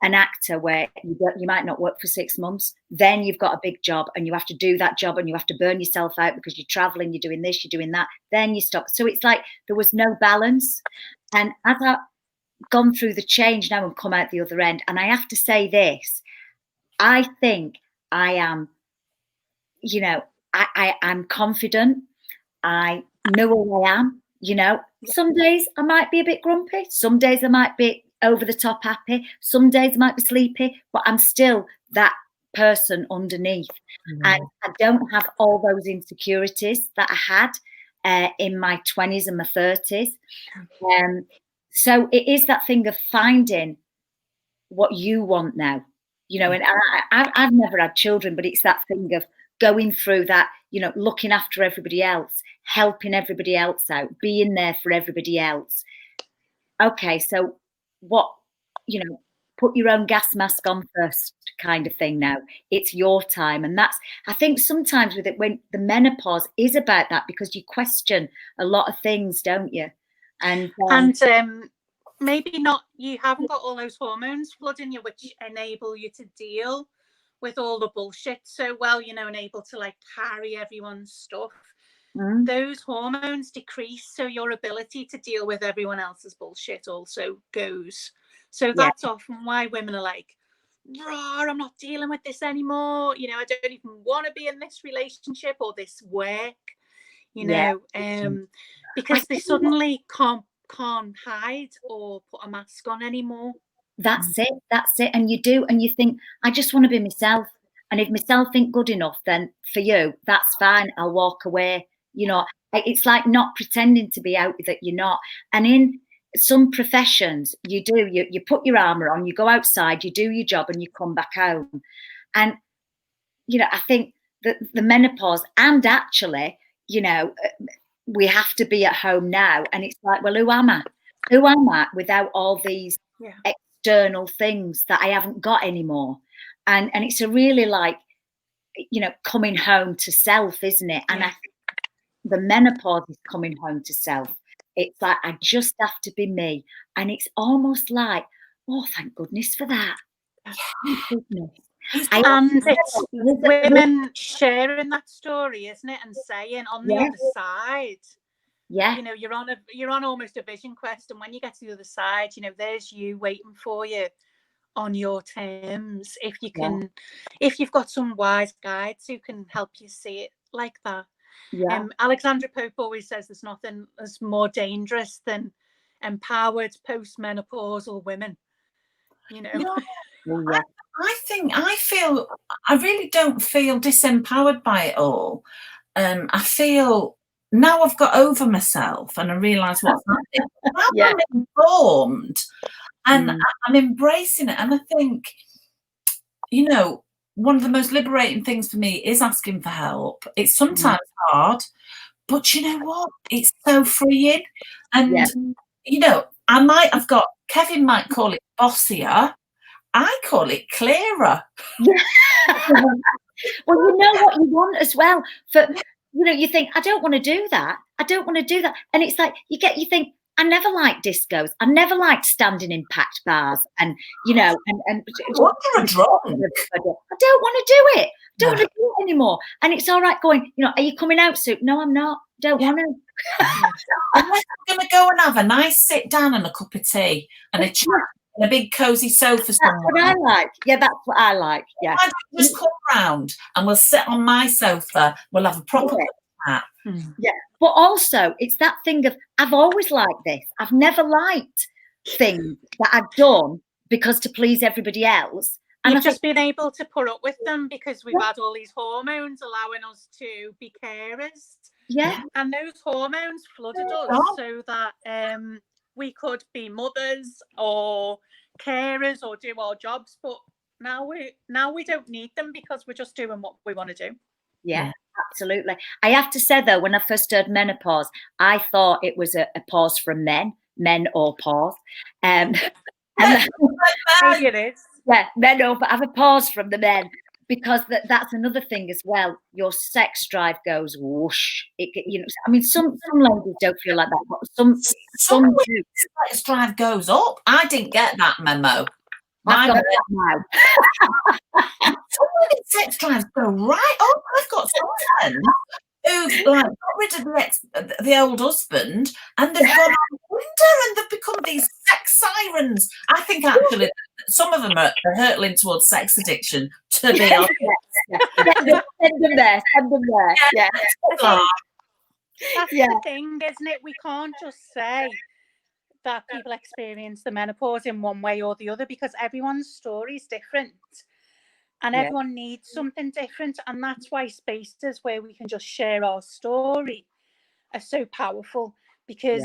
an actor where you might not work for 6 months. Then you've got a big job and you have to do that job and you have to burn yourself out because you're traveling, you're doing this, you're doing that. Then you stop. So it's like there was no balance. And as I gone through the change now and come out the other end, and I have to say this, I think I am, you know, I'm confident. I know who I am. You know, some days I might be a bit grumpy, some days I might be over the top happy, some days I might be sleepy, but I'm still that person underneath. And I don't have all those insecurities that I had in my 20s and my 30s. So it is that thing of finding what you want now, you know, and I've never had children, but it's that thing of going through that, you know, looking after everybody else, helping everybody else out, being there for everybody else. Okay, so what, you know, put your own gas mask on first kind of thing now. It's your time. And that's, I think sometimes with it, when the menopause is about that, because you question a lot of things, don't you? And maybe not, you haven't got all those hormones flooding you, which enable you to deal with all the bullshit so well, you know, and able to like carry everyone's stuff. Those hormones decrease, so your ability to deal with everyone else's bullshit also goes. So that's often why women are like, raw, I'm not dealing with this anymore. You know, I don't even want to be in this relationship or this work, you know, because they suddenly can't hide or put a mask on anymore. That's it. And you do, and you think, I just want to be myself. And if myself ain't good enough, then for you, that's fine. I'll walk away. You know, it's like not pretending to be out that you're not. And in some professions, you do, you put your armor on, you go outside, you do your job, and you come back home. And, you know, I think that the menopause, and actually, you know, we have to be at home now. And it's like, well, who am I? Who am I without all these external things that I haven't got anymore? And it's a really like, you know, coming home to self, isn't it? And I think the menopause is coming home to self. It's like, I just have to be me. And it's almost like, oh, thank goodness for that. Thank goodness. And it's women sharing that story, isn't it? And saying on the other side, you know, you're on almost a vision quest. And when you get to the other side, you know, there's you waiting for you on your terms. If you can, if you've got some wise guides who can help you see it like that. Alexandra Pope always says there's nothing as more dangerous than empowered postmenopausal women. You know, I really don't feel disempowered by it all. I feel now I've got over myself and I realise what's happening. I'm informed and I'm embracing it. And I think, you know, one of the most liberating things for me is asking for help. It's sometimes hard, but you know what? It's so freeing. And, you know, I might have got Kevin might call it bossier. I call it clearer. Yeah. Well, you know what you want as well. For you think, I don't want to do that. I don't want to do that. And it's like you think, I never liked discos. I never liked standing in packed bars, and and What you're drunk. I don't want to do it. Don't want to do it anymore. And it's all right going, are you coming out soon? No, I'm not. Don't want to. Unless I'm going to go and have a nice sit down and a cup of tea and a chat and a big cosy sofa somewhere. That's what I like. Yeah, that's what I like. Yeah. I just come round and we'll sit on my sofa. We'll have a proper chat. Yeah. But also, it's that thing of, I've always liked this. I've never liked things that I've done because to please everybody else. And You've just been able to put up with them because we've had all these hormones allowing us to be carers. Yeah. And those hormones flooded us so that we could be mothers or carers or do our jobs. But now we don't need them because we're just doing what we want to do. Yeah, absolutely. I have to say, though, when I first heard menopause, I thought it was a pause from men or pause. And Maybe it is. Yeah, but have a pause from the men, because that's another thing as well. Your sex drive goes whoosh. I mean, some ladies don't feel like that, but some do. Sex drive goes up. I didn't get that memo. I've got that now. Some women's sex drives go right up. I've got some friends who've got rid of the old husband, and they've gone on Tinder and they've become these sex sirens. I think actually some of them are hurtling towards sex addiction, to be honest. Send them there. Yeah. That's the thing, isn't it? We can't just say that people experience the menopause in one way or the other, because everyone's story is different and everyone needs something different. And that's why spaces where we can just share our story are so powerful, because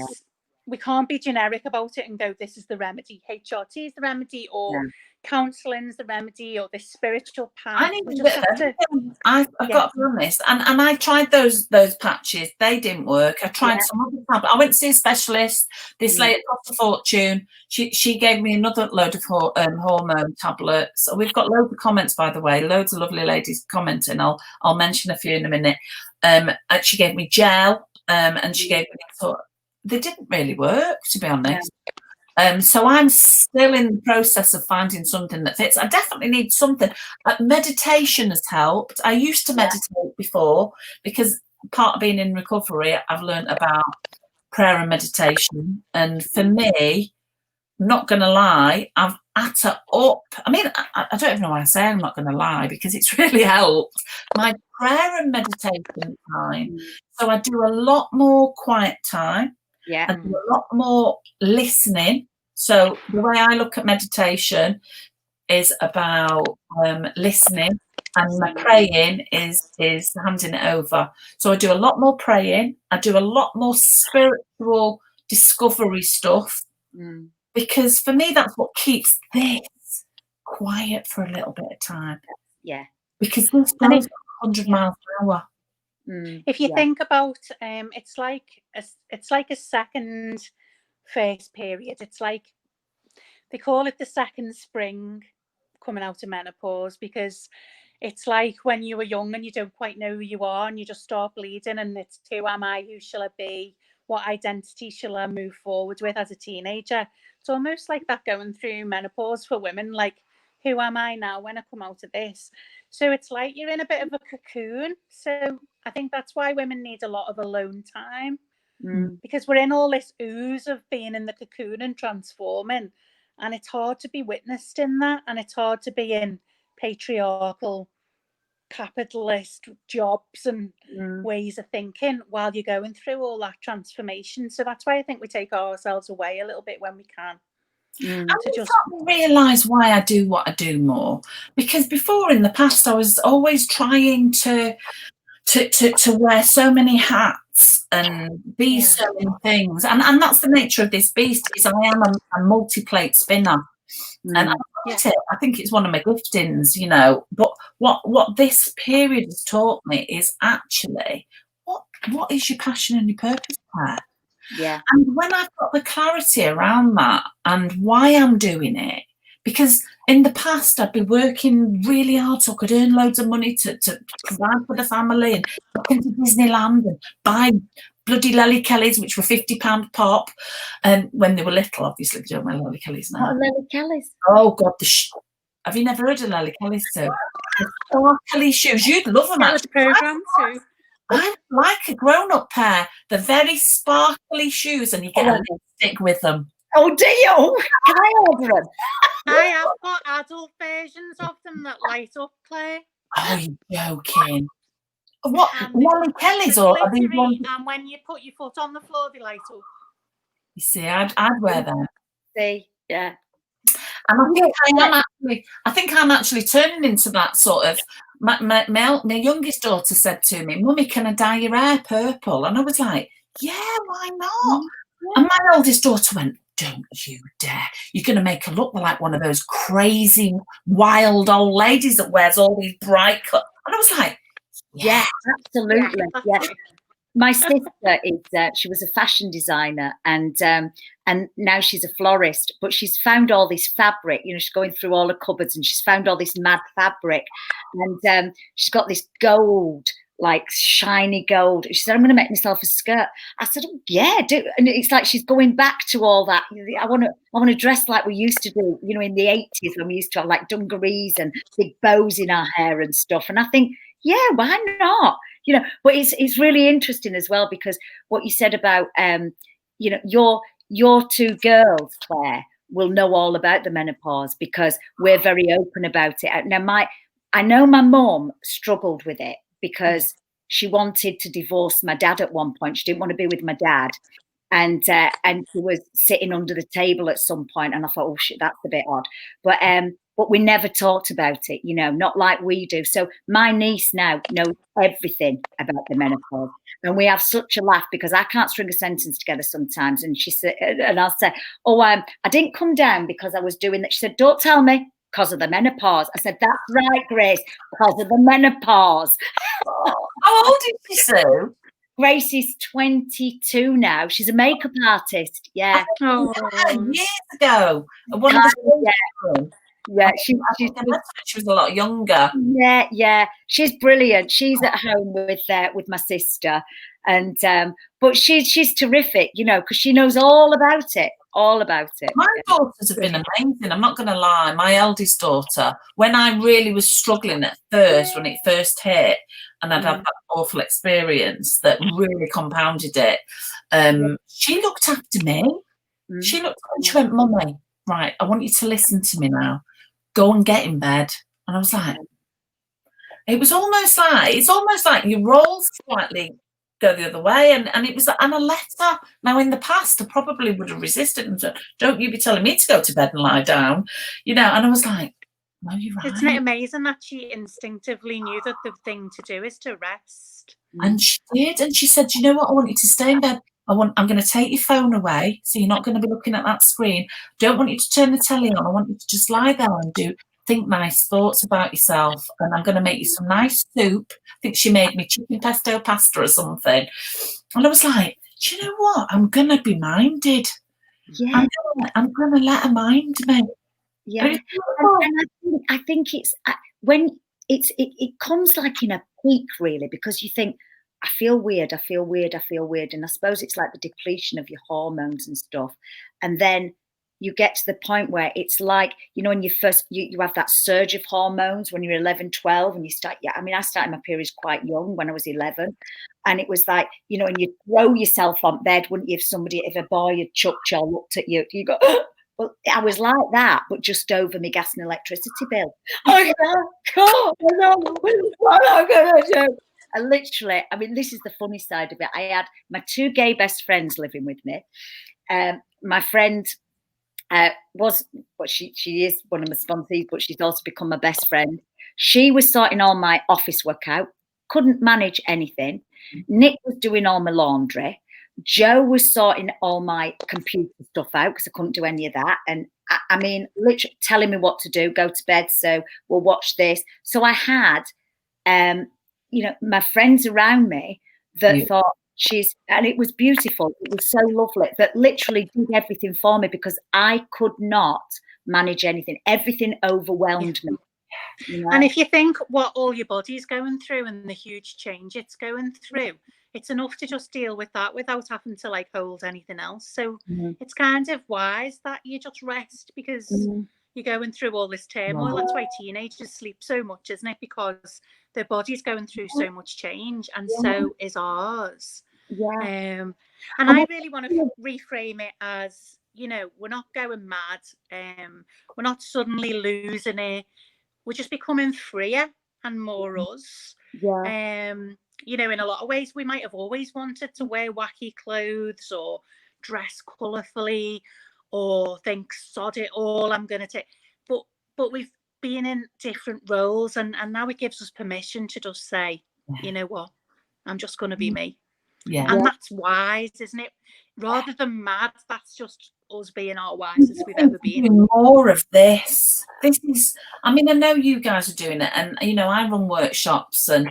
we can't be generic about it and go, this is the remedy, HRT is the remedy, or counselling is the remedy, or this spiritual path. I've got to be honest, and I tried those patches. They didn't work. I tried some other tablets. I went to see a specialist. This lady cost a fortune. She gave me another load of hormone tablets. We've got loads of comments, by the way. Loads of lovely ladies commenting. I'll mention a few in a minute. And she gave me gel, and she gave me. They didn't really work, to be honest. So I'm still in the process of finding something that fits. I definitely need something. Meditation has helped. I used to meditate before, because part of being in recovery, I've learned about prayer and meditation. And for me, not going to lie, I've at it up. I mean, I don't even know why I say I'm not going to lie, because it's really helped my prayer and meditation time. So I do a lot more quiet time. Yeah. I do a lot more listening. So the way I look at meditation is about listening, and my praying is handing it over. So I do a lot more praying. I do a lot more spiritual discovery stuff, because for me that's what keeps this quiet for a little bit of time. Yeah. Because this goes 100 miles an hour. If you think about it's like a second phase period. It's like they call it the second spring coming out of menopause, because it's like when you were young and you don't quite know who you are and you just start bleeding, and it's who am I, who shall I be, what identity shall I move forward with as a teenager. It's almost like that going through menopause for women, like, who am I now when I come out of this? So it's like you're in a bit of a cocoon. So I think that's why women need a lot of alone time, because we're in all this ooze of being in the cocoon and transforming. And it's hard to be witnessed in that. And it's hard to be in patriarchal, capitalist jobs and ways of thinking while you're going through all that transformation. So that's why I think we take ourselves away a little bit when we can. I just realise why I do what I do more, because before, in the past, I was always trying to wear so many hats and be so many things, and that's the nature of this beast. Is I am a multi-plate spinner, and I like it. I think it's one of my giftings, you know. But what this period has taught me is actually what is your passion and your purpose, Claire? Yeah. And when I've got the clarity around that and why I'm doing it, because in the past I'd be working really hard so I could earn loads of money to provide for the family and go into Disneyland and buy bloody Lily Kellys, which were £50 pop, and when they were little, obviously they don't wear Lily Kellys now. What are Lily Kellys? Oh God, have you never heard of Lily Kellys too? The sparkly shoes, you'd love them. That was program too. I like a grown-up pair. The very sparkly shoes, and you get a lipstick with them. Oh, do you? Can I order them? I have got adult versions of them that light up, Claire. Oh, you're joking. What? Lily Kellys or are these ones? And when you put your foot on the floor, they light up. You see, I'd wear them. See, yeah. And I think I'm actually turning into that sort of. My youngest daughter said to me, "Mummy, can I dye your hair purple?" And I was like, "Yeah, why not?" And my oldest daughter went, "Don't you dare! You're going to make her look like one of those crazy, wild old ladies that wears all these bright colours." And I was like, "Yeah, absolutely, yeah." My sister is she was a fashion designer and now she's a florist, but she's found all this fabric, you know, she's going through all the cupboards and she's found all this mad fabric, and she's got this gold, like shiny gold. She said, "I'm going to make myself a skirt." I said, "Oh, yeah, do." And it's like she's going back to all that. I want to dress like we used to do, you know, in the 80s when we used to have like dungarees and big bows in our hair and stuff. And I think, yeah, why not? You know, but it's really interesting as well, because what you said about you know, your two girls, Claire, will know all about the menopause because we're very open about it. Now, I know my mum struggled with it because she wanted to divorce my dad at one point. She didn't want to be with my dad, and she was sitting under the table at some point, and I thought, oh shit, that's a bit odd. But we never talked about it, you know, not like we do. So my niece now knows everything about the menopause. And we have such a laugh because I can't string a sentence together sometimes. And she said, and I'll say, "Oh, I didn't come down because I was doing that." She said, "Don't tell me, because of the menopause." I said, "That's right, Grace, because of the menopause." How old is she, Sue? Grace is 22 now. She's a makeup artist. Yeah. Oh, years ago. One of the Yeah, she was a lot younger. Yeah, she's brilliant. She's at home with my sister, and but she's terrific, you know, because she knows all about it. My daughters have been amazing. I'm not going to lie. My eldest daughter, when I really was struggling at first, when it first hit, and I'd had that awful experience that really compounded it, she looked after me. She looked and she went, "Mummy, right, I want you to listen to me now. Go and get in bed." And I was like, it's almost like your roles slightly go the other way. And it was, and I left her. Now, in the past, I probably would have resisted and said, "Don't you be telling me to go to bed and lie down," you know. And I was like, "No, you're right." Isn't it amazing that she instinctively knew that the thing to do is to rest? And she did. And she said, "You know what? I want you to stay in bed. I'm going to take your phone away, so you're not going to be looking at that screen. Don't want you to turn the telly on. I want you to just lie there and think nice thoughts about yourself. And I'm going to make you some nice soup." I think she made me chicken pesto pasta or something. And I was like, "Do you know what? I'm going to be minded. Yeah, I'm going to let her mind me." Yeah, and I think it's when it comes like in a peak, really, because you think, I feel weird, and I suppose it's like the depletion of your hormones and stuff, and then you get to the point where it's like, you know, when you first you have that surge of hormones when you're 11, 12, and you start. Yeah, I mean, I started my periods quite young when I was 11, and it was like, you know, and you throw yourself on bed, wouldn't you? If a boy had chucked you or looked at you, you go. Well, I was like that, but just over my gas and electricity bill. I can't. I know what I'm gonna do. And literally, I mean, this is the funny side of it. I had my two gay best friends living with me. My friend she is one of my sponsees, but she's also become my best friend. She was sorting all my office work out, couldn't manage anything. Nick was doing all my laundry. Joe was sorting all my computer stuff out because I couldn't do any of that. And I mean, literally telling me what to do, go to bed, so we'll watch this. So I had, you know, my friends around me that thought, and it was beautiful. It was so lovely, that literally did everything for me, because I could not manage anything. Everything overwhelmed me. You know? And if you think what all your body's going through and the huge change it's going through, it's enough to just deal with that without having to like hold anything else. So it's kind of wise that you just rest, because you're going through all this turmoil. That's why teenagers sleep so much, isn't it? Because their body's going through so much change, and so is ours. And I really want to reframe it as, you know, we're not going mad. We're not suddenly losing it. We're just becoming freer and more us. You know, in a lot of ways, we might have always wanted to wear wacky clothes or dress colourfully or think, sod it all, I'm going to take. But we've been in different roles, and now it gives us permission to just say, you know what, I'm just going to be me. And that's wise, isn't it? Rather than mad, that's just us being our wisest we've ever been. More of this. This is, I mean, I know you guys are doing it, and you know, I run workshops, and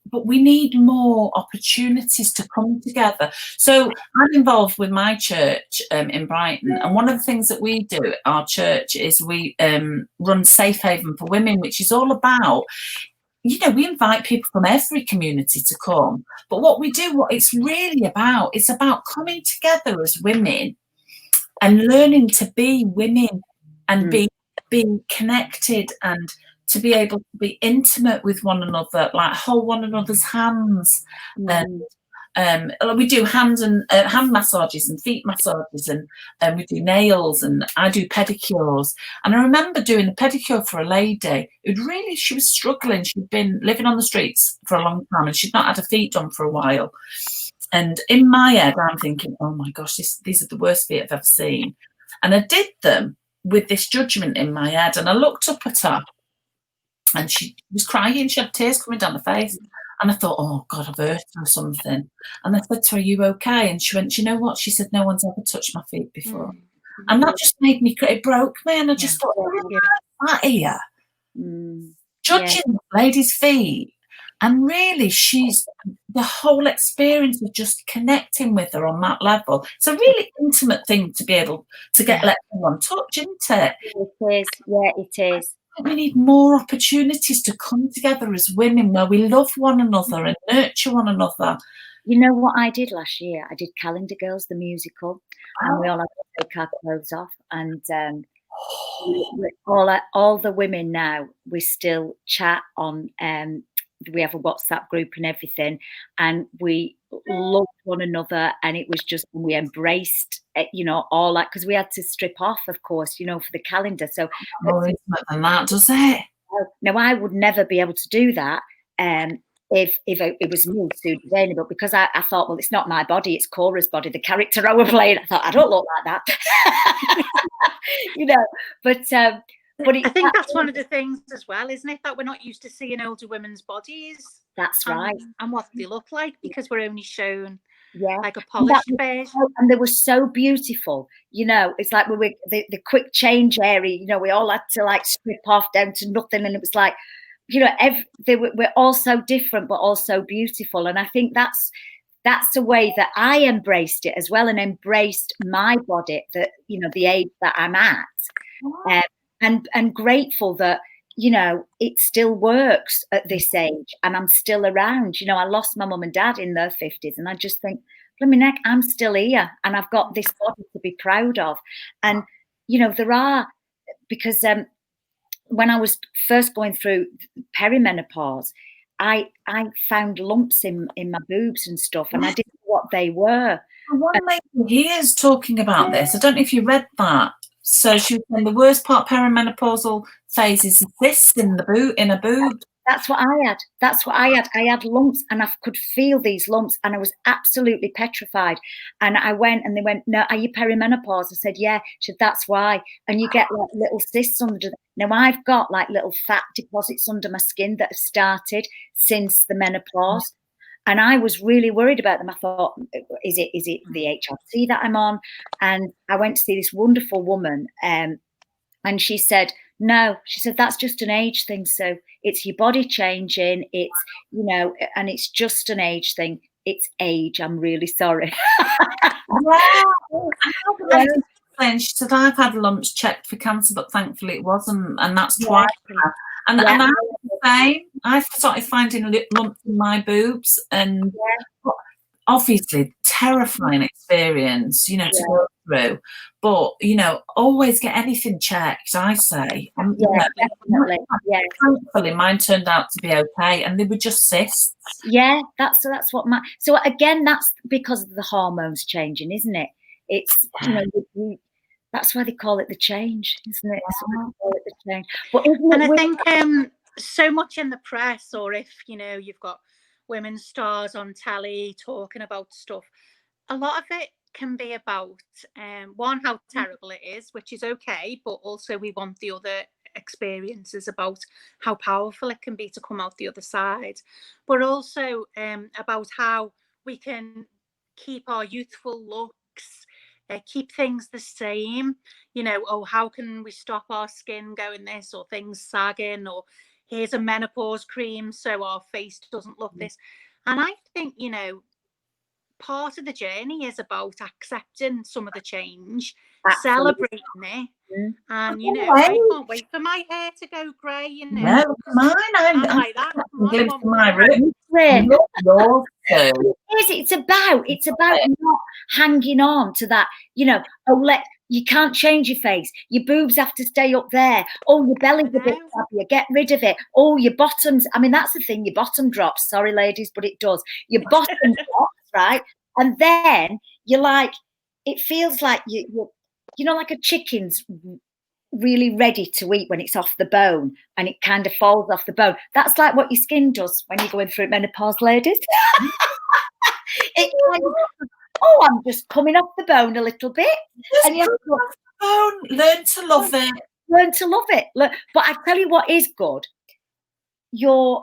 but we need more opportunities to come together. So I'm involved with my church in Brighton, and one of the things that we do at our church is we run Safe Haven for Women, which is all about, you know, we invite people from every community to come, but what we do, what it's really about, it's about coming together as women and learning to be women and be connected, and to be able to be intimate with one another, like hold one another's hands. We do hand massages and feet massages, and we do nails, and I do pedicures. And I remember doing a pedicure for a lady she was struggling. She'd been living on the streets for a long time, and she'd not had her feet done for a while. And in my head, I'm thinking, oh my gosh, these are the worst feet I've ever seen. And I did them with this judgment in my head. And I looked up at her, and she was crying. She had tears coming down her face. And I thought, oh God, I've hurt her or something. And I said to her, are you okay? And she went, you know what? She said, no one's ever touched my feet before. And that just made me, it broke me. And I just thought, that here, judging the lady's feet. And really, she's the whole experience of just connecting with her on that level. It's a really intimate thing to be able to let someone touch, isn't it? It is. Yeah, it is. We need more opportunities to come together as women, where we love one another and nurture one another. You know what I did last year? I did Calendar Girls, the musical, and we all had to take our clothes off. And all the women now, we still chat on. We have a WhatsApp group and everything, and we loved one another, and it was just, we embraced, you know, all that, because we had to strip off, of course, you know, for the calendar. So more intimate than that, does it? Now, I would never be able to do that if it was me, Sue Delaney, but because I thought, well, it's not my body, it's Cora's body, the character I was playing. I thought, I don't look like that. You know, but I think that's one of the things as well, isn't it? That we're not used to seeing older women's bodies. That's right. And what they look like, because we're only shown Yeah, like a polished version. And they were so beautiful, you know. It's like we were the quick change area, you know, we all had to like strip off down to nothing, and it was like, you know, we're all so different but also beautiful. And I think that's a way that I embraced it as well, and embraced my body, that, you know, the age that I'm at, and grateful that, you know, it still works at this age and I'm still around. You know, I lost my mum and dad in their 50s, and I just think, blimey neck, I'm still here and I've got this body to be proud of. And, you know, there are, because when I was first going through perimenopause, I found lumps in my boobs and stuff, and I didn't know what they were. One lady here is talking about this. I don't know if you read that. So she was saying the worst part perimenopausal phase is cysts in a boob. That's what I had. I had lumps, and I could feel these lumps, and I was absolutely petrified. And I went, and they went, no, are you perimenopause? I said, yeah. She said, that's why. And you get like little cysts under. Now I've got like little fat deposits under my skin that have started since the menopause. And I was really worried about them. I thought, is it the HRT that I'm on? And I went to see this wonderful woman, and she said, no, she said, that's just an age thing. So it's your body changing. It's, you know, and it's just an age thing. it's age. I'm really sorry. She said, I've had lumps checked for cancer, but thankfully it wasn't, and that's twice. And I'm the same. I've started finding lumps in my boobs, and obviously terrifying experience, you know, to go through. But you know, always get anything checked, I say. Definitely. Yeah. Thankfully, mine turned out to be okay, and they were just cysts. Yeah, that's what my. So again, that's because of the hormones changing, isn't it? It's you know, that's why they call it the change, isn't it? That's why they call it the change. But and I think so much in the press, or if you know you've got women stars on telly talking about stuff, a lot of it can be about one, how terrible it is, which is okay, but also we want the other experiences about how powerful it can be to come out the other side, but also about how we can keep our youthful looks, keep things the same, you know. Oh, how can we stop our skin going this, or things sagging, or here's a menopause cream so our face doesn't look this. And I think, you know, part of the journey is about accepting some of the change, celebrating it, and you know, I can't wait for my hair to go grey. You know, look at mine. I'm like that. glimpse of my room. It's about not hanging on to that. You know, you can't change your face. Your boobs have to stay up there. Oh, your belly's a bit flabby. Get rid of it. Oh, your bottoms. I mean, that's the thing. Your bottom drops. Sorry, ladies, but it does. Your bottom drops, right? And then you're like, it feels like you know, like a chicken's really ready to eat when it's off the bone and it kind of falls off the bone. That's like what your skin does when you're going through menopause, ladies. It's kind of, oh, I'm just coming off the bone a little bit. And you have to learn to love it. Learn to love it. But I tell you what is good. The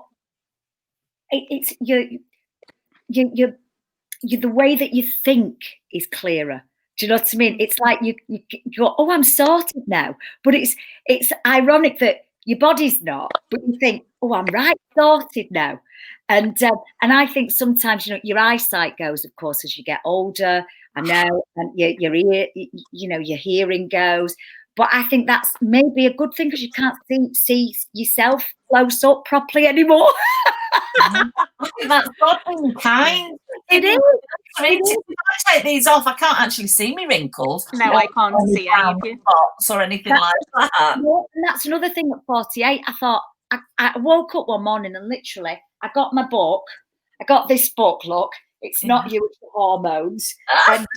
way that you think is clearer. Do you know what I mean? It's like you go, oh, I'm sorted now. But it's ironic that your body's not, but you think, oh, I'm right, sorted now. And I think sometimes, you know, your eyesight goes, of course, as you get older. I know, and your ear, you know, your hearing goes. But I think that's maybe a good thing because you can't see yourself close up properly anymore. I think that's God being kind. It is. If I take these off, I can't actually see me wrinkles. No, I can't see any of you. Or anything like that. And that's another thing at 48. I thought, I woke up one morning and literally, I got my book. I got this book, look. It's not you, it's the hormones. And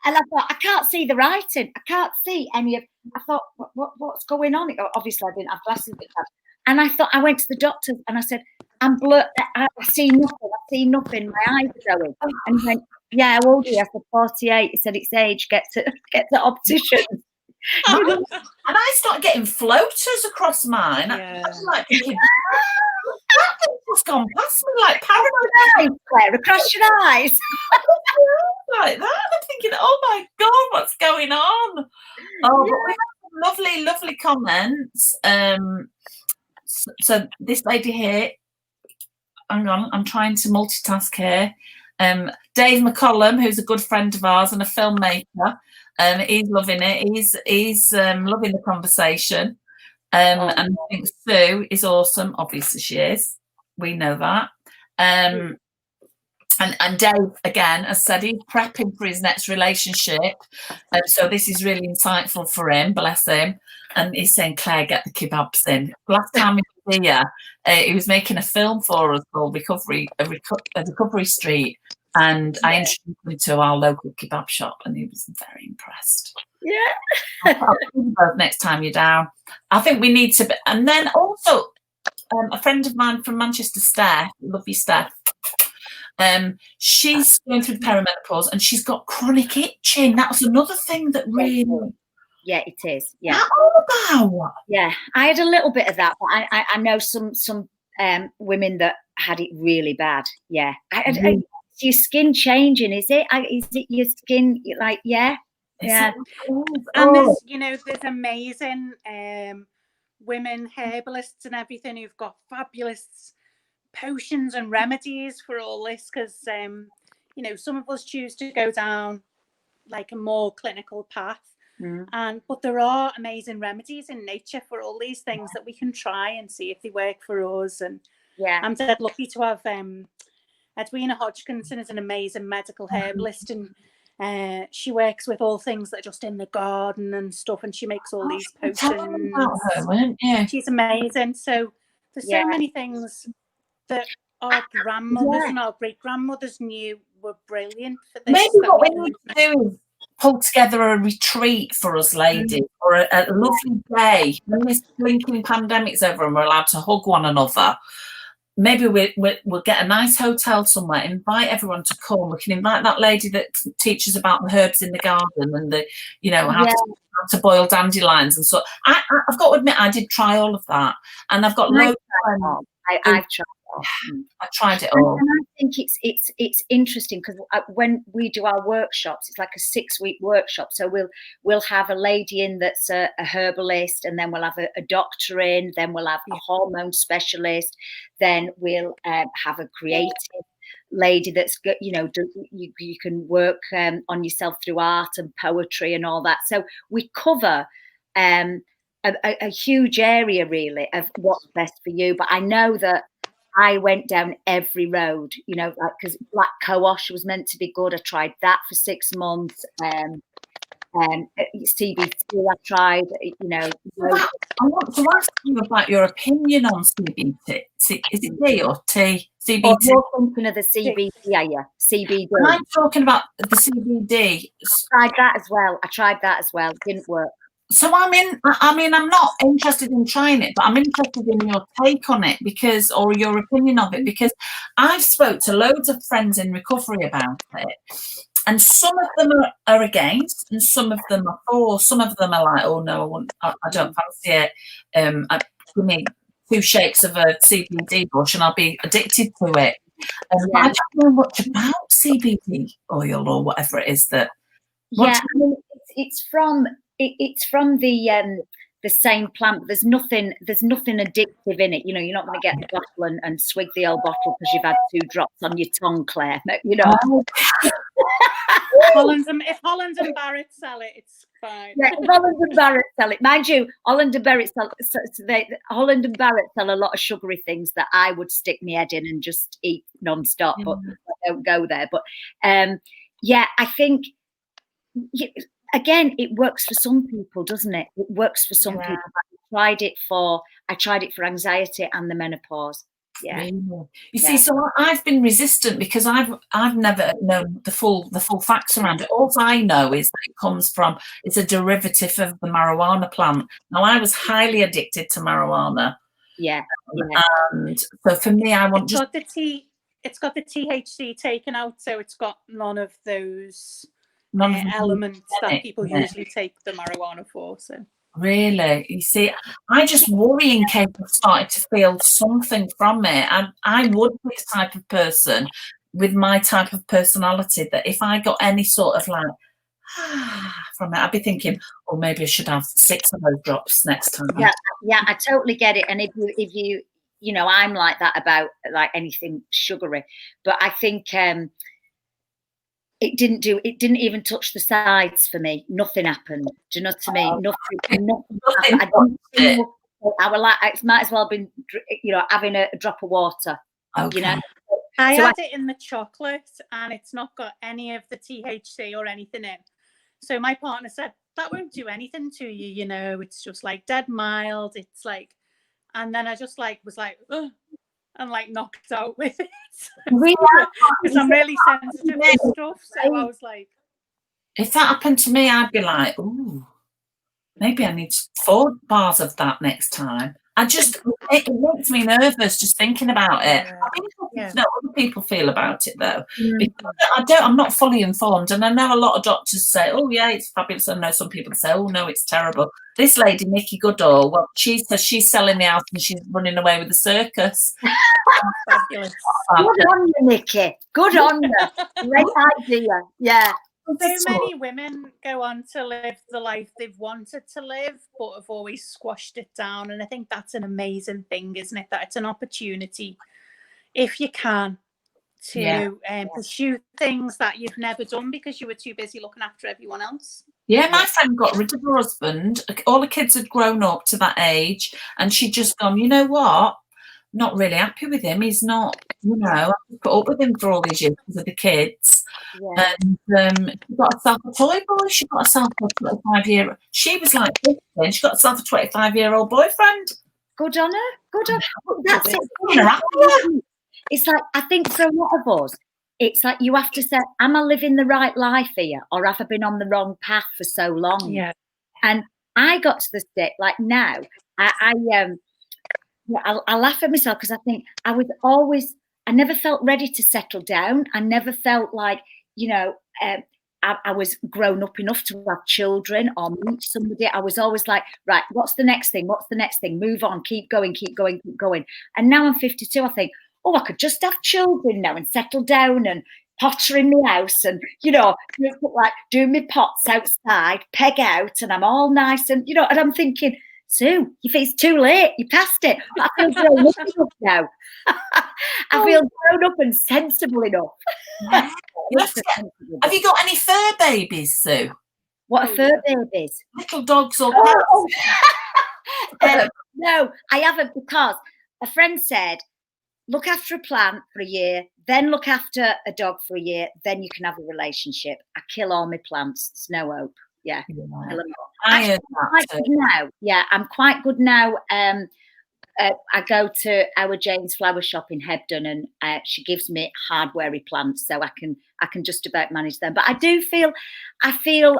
I thought, I can't see the writing. I can't see any of. I thought, what's going on? Obviously, I didn't have glasses at the time. And I thought, I went to the doctor and I said, I'm blurred. I see nothing. I see nothing. My eyes are going. And he went, yeah, how old are you? I said, 48. He said, it's age. Get to optician. And I started getting floaters across mine. I was like thinking, that just gone past me like paranoid. Claire, across your eyes. Like that. I'm thinking, oh my God, what's going on? Oh, but we have some lovely comments. So this lady here, hang on, I'm trying to multitask here. Dave McCollum, who's a good friend of ours and a filmmaker, he's loving it. He's loving the conversation. And I think Sue is awesome. Obviously, she is. We know that. And Dave, again, has said he's prepping for his next relationship. So this is really insightful for him, bless him. And he's saying, Claire, get the kebabs in. Last time he was here, he was making a film for us called Recovery Street. And I introduced him to our local kebab shop, and he was very impressed. Yeah. I'll you both next time you're down. I think we need to. And then also, a friend of mine from Manchester, Steph, love you, Steph. She's going through perimenopause, and she's got chronic itching. That was another thing that really. Yeah, it is. Yeah. How about? Yeah, I had a little bit of that, but I know some women that had it really bad. Yeah. It's your skin changing, is it? Is it your skin? Like, yeah. And there's amazing women herbalists and everything who've got fabulous potions and remedies for all this, because you know, some of us choose to go down like a more clinical path, but there are amazing remedies in nature for all these things that we can try and see if they work for us. And I'm dead lucky to have Edwina Hodgkinson is an amazing medical herbalist, and she works with all things that are just in the garden and stuff, and she makes all these potions. About her, weren't you? She's amazing. So there's so many things that our grandmothers and our great grandmothers knew were brilliant for this. Maybe what we need to do is pull together a retreat for us ladies, or a lovely day when this blinking pandemic's over and we're allowed to hug one another. Maybe we'll get a nice hotel somewhere, invite everyone to come. We can invite that lady that teaches about the herbs in the garden and the, you know, how to boil dandelions and so. I've got to admit, I did try all of that, and I've got loads of I've tried. I tried it all. And I think it's interesting because when we do our workshops, it's like a 6-week workshop. So we'll have a lady in that's a herbalist, and then we'll have a doctor in, then we'll have a hormone specialist, then we'll have a creative lady that's good, you know, you can work on yourself through art and poetry and all that. So we cover a huge area really of what's best for you. But I know that I went down every road, you know, like, because black co-wash was meant to be good. I tried that for 6 months. CBT I tried, you know. I want to ask you about your opinion on CBT. Is it D or T? CBT. Oh, you're thinking of the CBT, are you? CBD. I'm talking about the CBD. I tried that as well. It didn't work. So I'm not interested in trying it, but I'm interested in your take on it or your opinion of it, because I've spoke to loads of friends in recovery about it, and some of them are against, and some of them are for. Some of them are like, oh no, I don't fancy it. Give me 2 shakes of a CBD bush and I'll be addicted to it. But I don't know much about CBD oil or whatever it is that. I mean, it's from the same plant. There's nothing addictive in it. You know, you're not going to get the bottle and swig the old bottle because you've had 2 drops on your tongue, Claire. You know. If Holland and Barrett sell it, it's fine. Yeah, if Holland and Barrett sell it. Mind you, Holland and Barrett sell a lot of sugary things that I would stick my head in and just eat non-stop, but I don't go there. But I think again, it works for some people, doesn't it? It works for some people. I tried it for anxiety and the menopause. Yeah. You see, so I've been resistant because I've never known the full facts around it. All I know is that it's a derivative of the marijuana plant. Now, I was highly addicted to marijuana. Yeah. And so for me, it's got the THC taken out, so it's got none of those elements that people usually take the marijuana for. So. Really? You see, I just worry in case I started to feel something from it. And I would be the type of person with my type of personality that if I got any sort of like from it, I'd be thinking, oh, maybe I should have 6 of those drops next time. Yeah, I totally get it. And if you you know, I'm like that about like anything sugary, but I think it didn't even touch the sides for me. Nothing happened. Do you know what I mean? Nothing happened. It might as well have been, you know, having a drop of water. Okay. You know, I had it in the chocolate, and it's not got any of the THC or anything in. So my partner said that won't do anything to you. You know, it's just like dead mild. It's like, and then I just was like, ugh, and like knocked out with it. Really? Because I'm really sensitive to stuff. So I was like, if that happened to me, I'd be like, ooh, maybe I need 4 bars of that next time. It makes me nervous just thinking about it. I think I know what other people feel about it though. Because I'm not fully informed, and I know a lot of doctors say, oh yeah, it's fabulous. I know some people say, oh no, it's terrible. This lady, Nikki Goodall, well, she says she's selling the house and she's running away with the circus. fabulous. Good on you, Nikki. Good on you. Great idea. Yeah. So many women go on to live the life they've wanted to live, but have always squashed it down. And I think that's an amazing thing, isn't it? That it's an opportunity, if you can, to Yeah. pursue things that you've never done because you were too busy looking after everyone else. Yeah, my friend got rid of her husband. All the kids had grown up to that age, and she'd just gone, you know what? Not really happy with him. He's not, you know, I put up with him for all these years because of the kids. Yeah. And she got herself a toy boy. She got herself a 25-year. She was like 50, and she got herself a 25-year-old boyfriend. Good on her. Good on her. That's it. It's like, I think for a lot of us, it's like you have to say, am I living the right life here, or have I been on the wrong path for so long? Yeah. And I got to the state, like now, I laugh at myself because I think I never felt ready to settle down. I never felt like, you know, I was grown up enough to have children or meet somebody. I was always like, right, what's the next thing? What's the next thing? Move on, keep going, keep going, keep going. And now I'm 52, I think, oh, I could just have children now and settle down and potter in my house and, you know, like doing my pots outside, peg out, and I'm all nice. And, you know, and I'm thinking, Sue, if it's too late, you passed it. I feel grown up enough now. I feel grown up and sensible enough. Yeah. Have you got any fur babies, Sue? What are fur babies? Little dogs or cats? No, I haven't, because a friend said, look after a plant for a year, then look after a dog for a year, then you can have a relationship. I kill all my plants. There's no hope. Yeah. I I'm quite good now. I go to our Jane's flower shop in Hebden, and she gives me hardwarey plants, so I can just about manage them. But I feel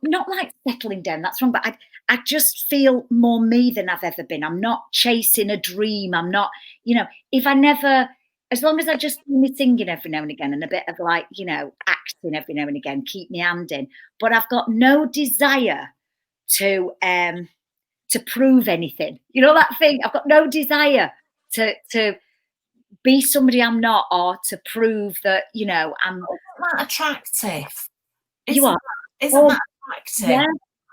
not like settling down. That's wrong. But I just feel more me than I've ever been. I'm not chasing a dream. I'm not, you know, as long as I just do me singing every now and again and a bit of like, you know, acting every now and again, keep me hand in. But I've got no desire to prove anything. You know that thing? I've got no desire to be somebody I'm not, or to prove that, you know, I'm. Isn't that attractive? You are. Isn't that attractive? Yeah.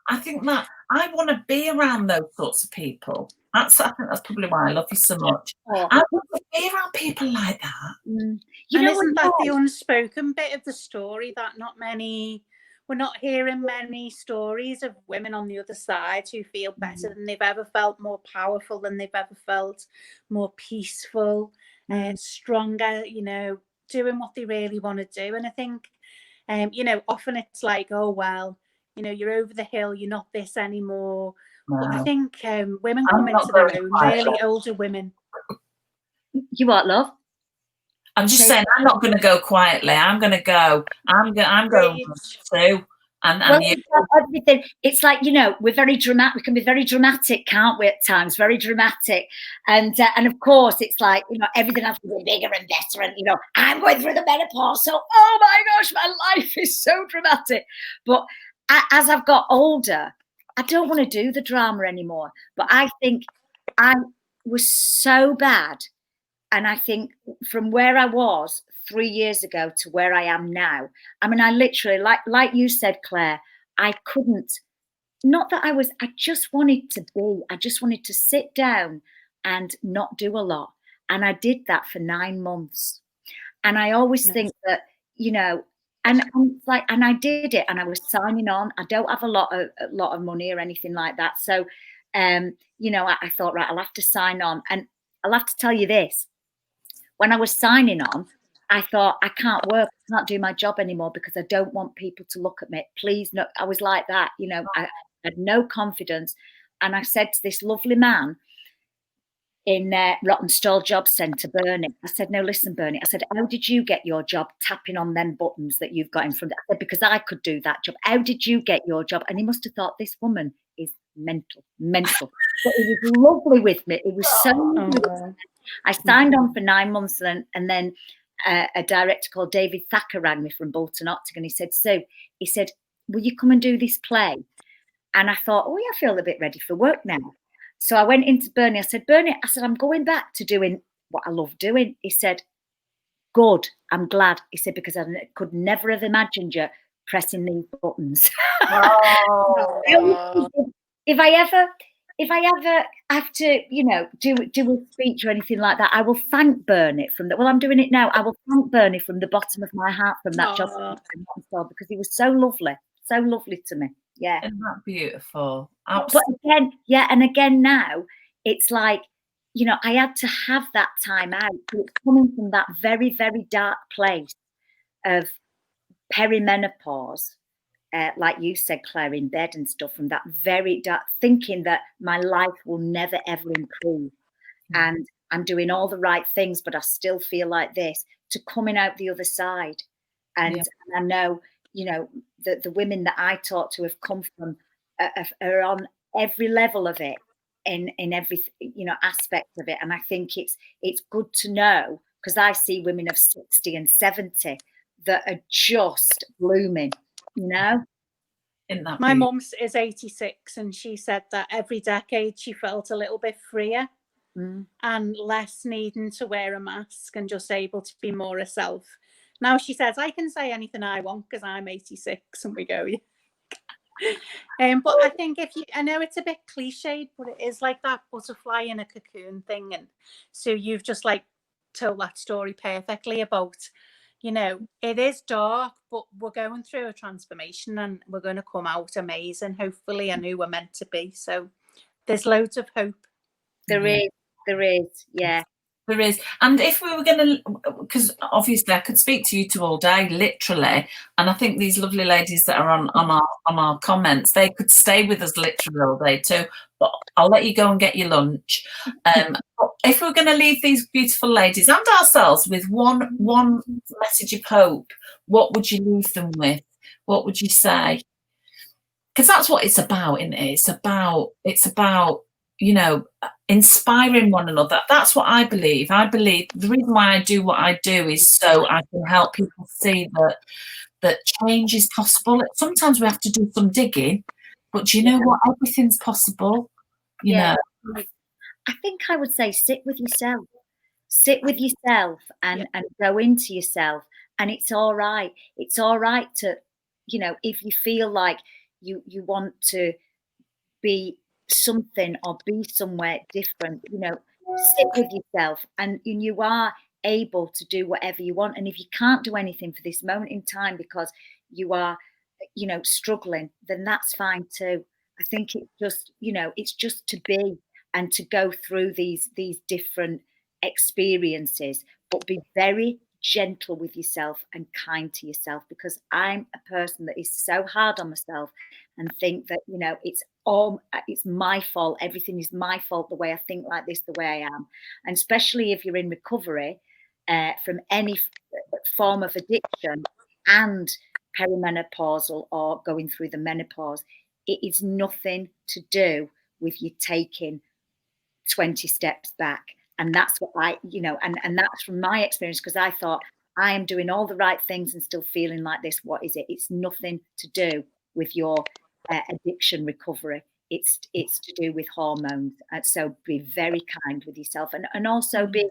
I think that I want to be around those sorts of people. I think that's probably why I love you so much. I want to be around people like that. You know, isn't that the unspoken bit of the story, that we're not hearing many stories of women on the other side who feel better than they've ever felt, more powerful than they've ever felt, more peaceful, stronger, you know, doing what they really want to do. And I think, you know, often it's like, oh, well, you know, you're over the hill, you're not this anymore. No. But I think women come into their own, really, older women. You what, love? I'm just saying, I'm not going to go quietly. I'm going to go. I'm going to. And everything. It's like, you know, we're very dramatic. We can be very dramatic, can't we? At times, very dramatic. And of course, it's like, you know, everything has to be bigger and better. And you know, I'm going through the menopause, so oh my gosh, my life is so dramatic. But as I've got older, I don't want to do the drama anymore. But I think I was so bad. And I think from where I was 3 years ago to where I am now, I mean, I literally, like you said, Claire, I couldn't, not that I just wanted to be, I just wanted to sit down and not do a lot. And I did that for 9 months. And I always think that, you know, and I did it, and I was signing on. I don't have a lot of money or anything like that. So, you know, I thought, right, I'll have to sign on. And I'll have to tell you this. When I was signing on, I thought, I can't work, I can't do my job anymore because I don't want people to look at me. Please, no. I was like that, you know, I had no confidence. And I said to this lovely man in Rottenstall Job Centre, Bernie, I said, no, listen, Bernie, I said, how did you get your job tapping on them buttons that you've got in front of? I said, because I could do that job. How did you get your job? And he must have thought, this woman is mental. But it was lovely with me. It was so lovely. I signed on for 9 months, and then a director called David Thacker rang me from Bolton Octagon. He said, Sue, he said, will you come and do this play? And I thought, oh, yeah, I feel a bit ready for work now. So I went into Bernie. I said, Bernie, I'm going back to doing what I love doing. He said, good, I'm glad. He said, because I could never have imagined you pressing these buttons. Oh. If I ever, if I ever have to, you know, do a speech or anything like that, I will thank Bernie from the. Well, I'm doing it now. I will thank Bernie from the bottom of my heart from that job because he was so lovely to me. Yeah. Isn't that beautiful? Absolutely. But again, yeah, and again now, it's like, you know, I had to have that time out. So it's coming from that very, very dark place of perimenopause. Like you said, Claire, in bed and stuff, from that very dark, thinking that my life will never, ever improve. And I'm doing all the right things, but I still feel like this, to coming out the other side. And I know, you know, the women that I talk to have come from, are on every level of it, in every, you know, aspect of it. And I think it's good to know, because I see women of 60 and 70 that are just blooming. You know, my mum is 86, and she said that every decade she felt a little bit freer and less needing to wear a mask and just able to be more herself. Now she says, I can say anything I want because I'm 86, and we go, but I think I know it's a bit cliched, but it is like that butterfly in a cocoon thing. And so you've just like told that story perfectly about, you know, it is dark, but we're going through a transformation and we're going to come out amazing, hopefully, and who we're meant to be. So there's loads of hope. There is, yeah. There is. And if we were going to, because obviously I could speak to you two all day, literally, and I think these lovely ladies that are on our comments, they could stay with us literally all day too, but I'll let you go and get your lunch. If we're going to leave these beautiful ladies and ourselves with one message of hope, what would you leave them with? What would you say? Because that's what it's about, isn't it? It's about, you know, inspiring one another. That's what I believe. I believe the reason why I do what I do is so I can help people see that change is possible. Sometimes we have to do some digging, but do you know what? Everything's possible. You know. I think I would say sit with yourself. Sit with yourself and go into yourself. And it's all right. It's all right to, you know, if you feel like you want to be something or be somewhere different, you know, sit with yourself, and you are able to do whatever you want. And if you can't do anything for this moment in time because you are, you know, struggling, then that's fine too. I think it's just, you know, it's just to be and to go through these different experiences, but be very gentle with yourself and kind to yourself, because I'm a person that is so hard on myself and think that, you know, it's my fault, everything is my fault, the way I think like this, the way I am. And especially if you're in recovery from any form of addiction and perimenopausal or going through the menopause, it is nothing to do with you taking 20 steps back. And that's what I, you know, and that's from my experience, because I thought I am doing all the right things and still feeling like this. What is it? It's nothing to do with your addiction recovery. It's to do with hormones. And so be very kind with yourself, and also be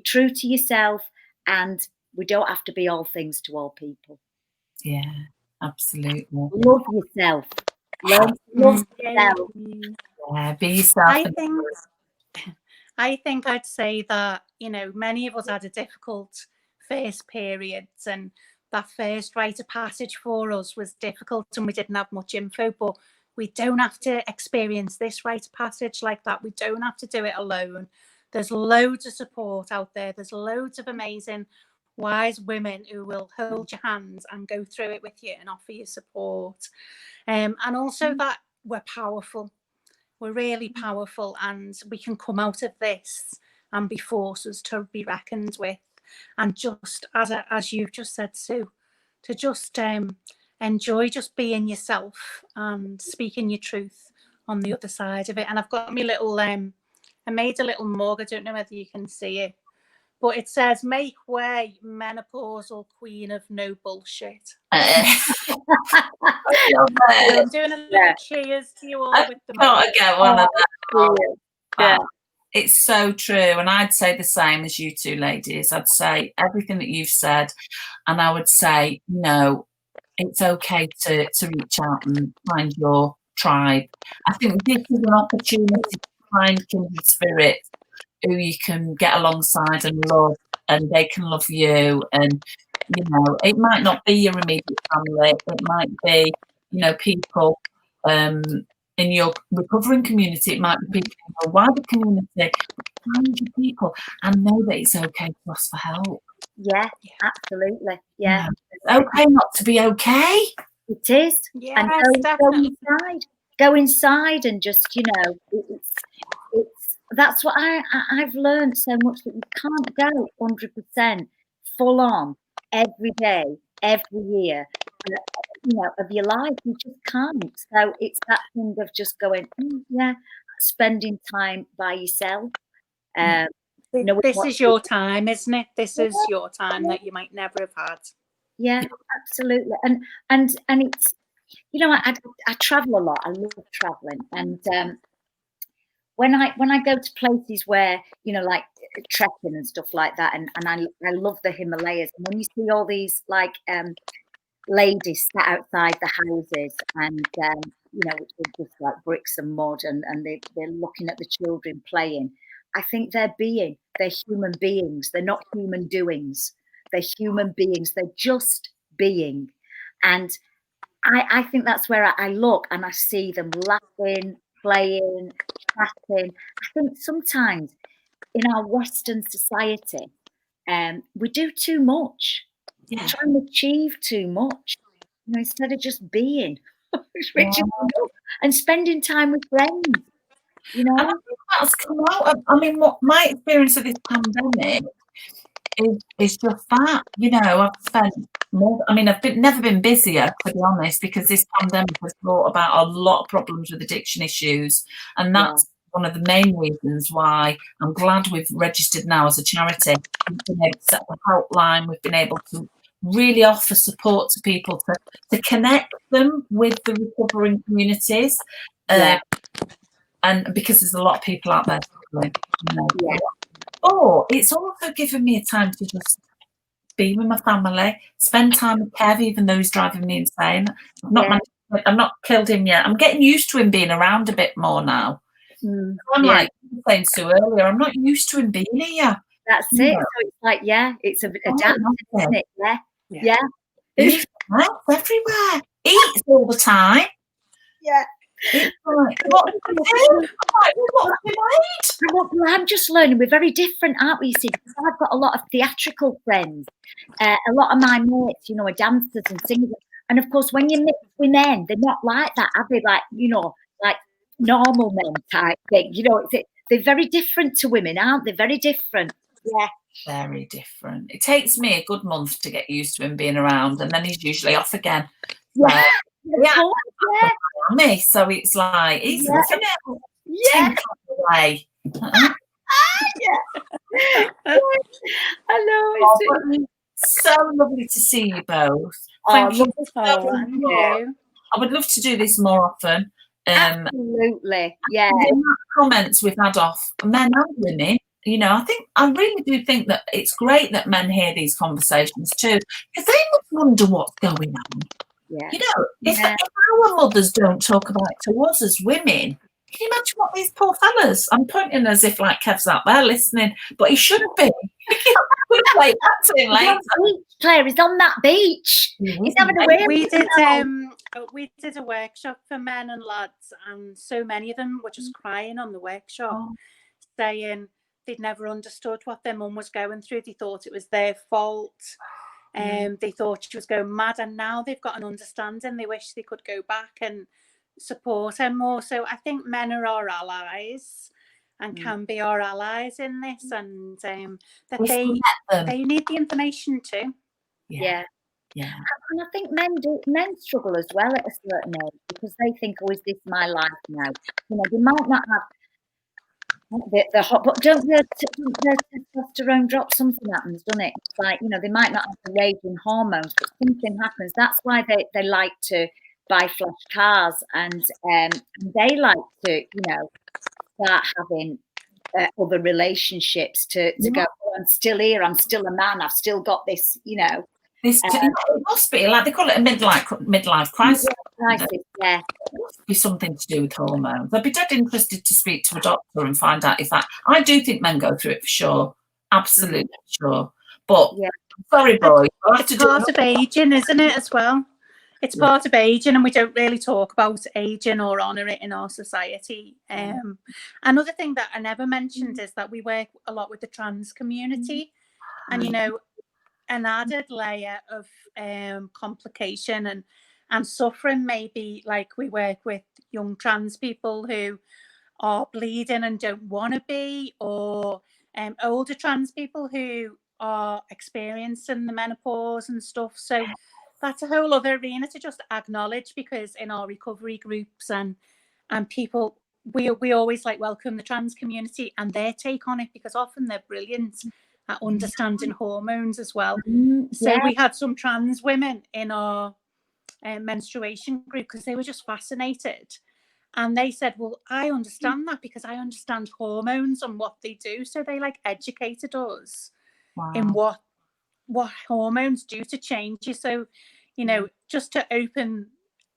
true to yourself. And we don't have to be all things to all people. Yeah, absolutely. Love yourself. Love yourself. Yeah, be yourself. I think I'd say that, you know, many of us had a difficult first periods, and that first rite of passage for us was difficult and we didn't have much info, but we don't have to experience this rite of passage like that. We don't have to do it alone. There's loads of support out there. There's loads of amazing, wise women who will hold your hands and go through it with you and offer you support. And also that we're powerful. We're really powerful, and we can come out of this and be forces to be reckoned with. And just as you've just said, Sue, to just enjoy just being yourself and speaking your truth on the other side of it. And I've got my little, I made a little mug. I don't know whether you can see it, but it says, "Make way, menopausal queen of no bullshit." I'm doing a little cheers to you all with the mug. Get one of that. Yeah. It's so true. And I'd say the same as you two ladies. I'd say everything that you've said. And I would say, no, it's okay to reach out and find your tribe. I think this is an opportunity to find kindred spirits who you can get alongside and love, and they can love you. And, you know, it might not be your immediate family, it might be, you know, people in your recovering community, it might be people in your wider community. Find your people and know that it's okay to ask for help. Yeah, absolutely. Yeah. It's okay not to be okay. It is. Yes, And go inside and just, you know, it's that's what I've learned so much, that you can't go 100% full on every day, every year, you know, of your life. You just can't. So it's that thing of just going, spending time by yourself. This is your time, isn't it? This is your time that you might never have had. Yeah, absolutely. And it's, you know, I travel a lot. I love traveling, and when I go to places where, you know, like trekking and stuff like that, and I love the Himalayas, and when you see all these like ladies sat outside the houses, and you know, which are just like bricks and mud, and they're looking at the children playing. I think they're human beings. They're not human doings. They're human beings. They're just being. And I think that's where I look and I see them laughing, playing, chatting. I think sometimes in our Western society, we do too much. Yeah. We try and achieve too much, you know, instead of just being. And spending time with friends, you know. And I think that's come out. I mean, what my experience of this pandemic is just that. You know, I've spent more. I mean, never been busier, to be honest, because this pandemic has brought about a lot of problems with addiction issues, and that's one of the main reasons why I'm glad we've registered now as a charity. We've been able to set the helpline. We've been able to really offer support to people to connect them with the recovering communities. And because there's a lot of people out there struggling, you know. Or it's also given me a time to just be with my family, spend time with Kev, even though he's driving me insane. I've not killed him yet. I'm getting used to him being around a bit more now. I'm like saying Sue earlier, I'm not used to him being here. That's it. So it's like, it's adapted, isn't it? Yeah. He's everywhere. Eats all the time. Yeah. It's like, what do you do? I'm just learning. We're very different, aren't we? You see, because I've got a lot of theatrical friends. A lot of my mates, you know, are dancers and singers. And of course, when you mix with men, they're not like that, are they? Like, you know, like normal men type thing. You know, they're very different to women, aren't they? Very different. Yeah. Very different. It takes me a good month to get used to him being around, and then he's usually off again. So it's like he's loving it. Away. I know. It's so lovely to see you both. Thank you. I would love to do this more often. Absolutely. Yeah. The comments we've had off men and women. You know, I really do think that it's great that men hear these conversations too, because they must wonder what's going on. Yeah. You know, if our mothers don't talk about it to us as women, can you imagine what these poor fellas? I'm pointing as if like Kev's out there listening, but he shouldn't be. We'll play that to him later. Claire, he's on that beach. He's having a wave. We did a workshop for men and lads, and so many of them were just crying on the workshop, saying they'd never understood what their mum was going through. They thought it was their fault. They thought she was going mad, and now they've got an understanding. They wish they could go back and support her more. So I think men are our allies and can be our allies in this, and that they need the information too. Yeah. And I think men struggle as well at a certain age, because they think, oh, is this my life now? You know, they might not have the hot, but don't the testosterone drop? Something happens, doesn't it? It's like, you know, they might not have the raging hormones, but something happens. That's why they like to buy flash cars, and they like to, you know, start having other relationships to go, oh, I'm still here, I'm still a man, I've still got this, you know. This it must be like they call it a midlife crisis. Yeah. It must be something to do with hormones. I'd be dead interested to speak to a doctor and find out if that. I do think men go through it for sure, absolutely sure. But sorry, boys, it's part of aging, isn't it? As well, it's part of aging, and we don't really talk about aging or honour it in our society. Another thing that I never mentioned is that we work a lot with the trans community, and you know, an added layer of complication and suffering maybe, like we work with young trans people who are bleeding and don't want to be, or older trans people who are experiencing the menopause and stuff. So that's a whole other arena to just acknowledge, because in our recovery groups and people, we always like welcome the trans community and their take on it, because often they're brilliant at understanding hormones as well. So we had some trans women in our menstruation group because they were just fascinated, and they said, well, I understand that because I understand hormones and what they do. So they like educated us in what hormones do to change you. So, you know, just to open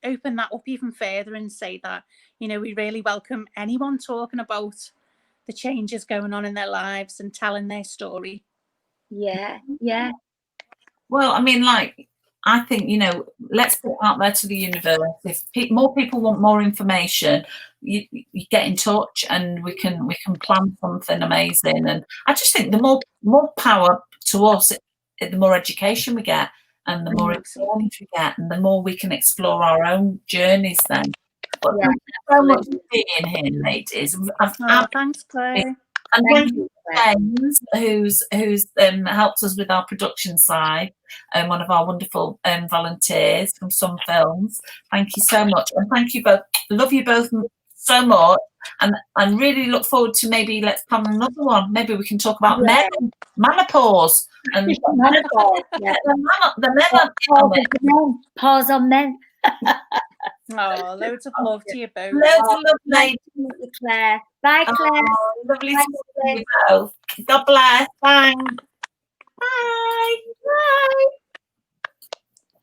that up even further and say that, you know, we really welcome anyone talking about the changes going on in their lives and telling their story. Yeah. Well, I mean, like, I think, you know, let's put it out there to the universe. If more people want more information, you get in touch and we can plan something amazing. And I just think the more power to us, the more education we get, and the more informed we get, and the more we can explore our own journeys then. But thank you so much for being here, ladies. Thanks, Claire. And thank you, James, who's helped us with our production side, one of our wonderful volunteers from some films. Thank you so much, and thank you both. Love you both so much, and I really look forward to maybe let's plan another one. Maybe we can talk about menopause and menopause. Pause on men. Oh, loads of love to you both. Loads of love, ladies. Claire. Bye, Claire. Lovely to see you both. God bless. Bye. Bye. Bye.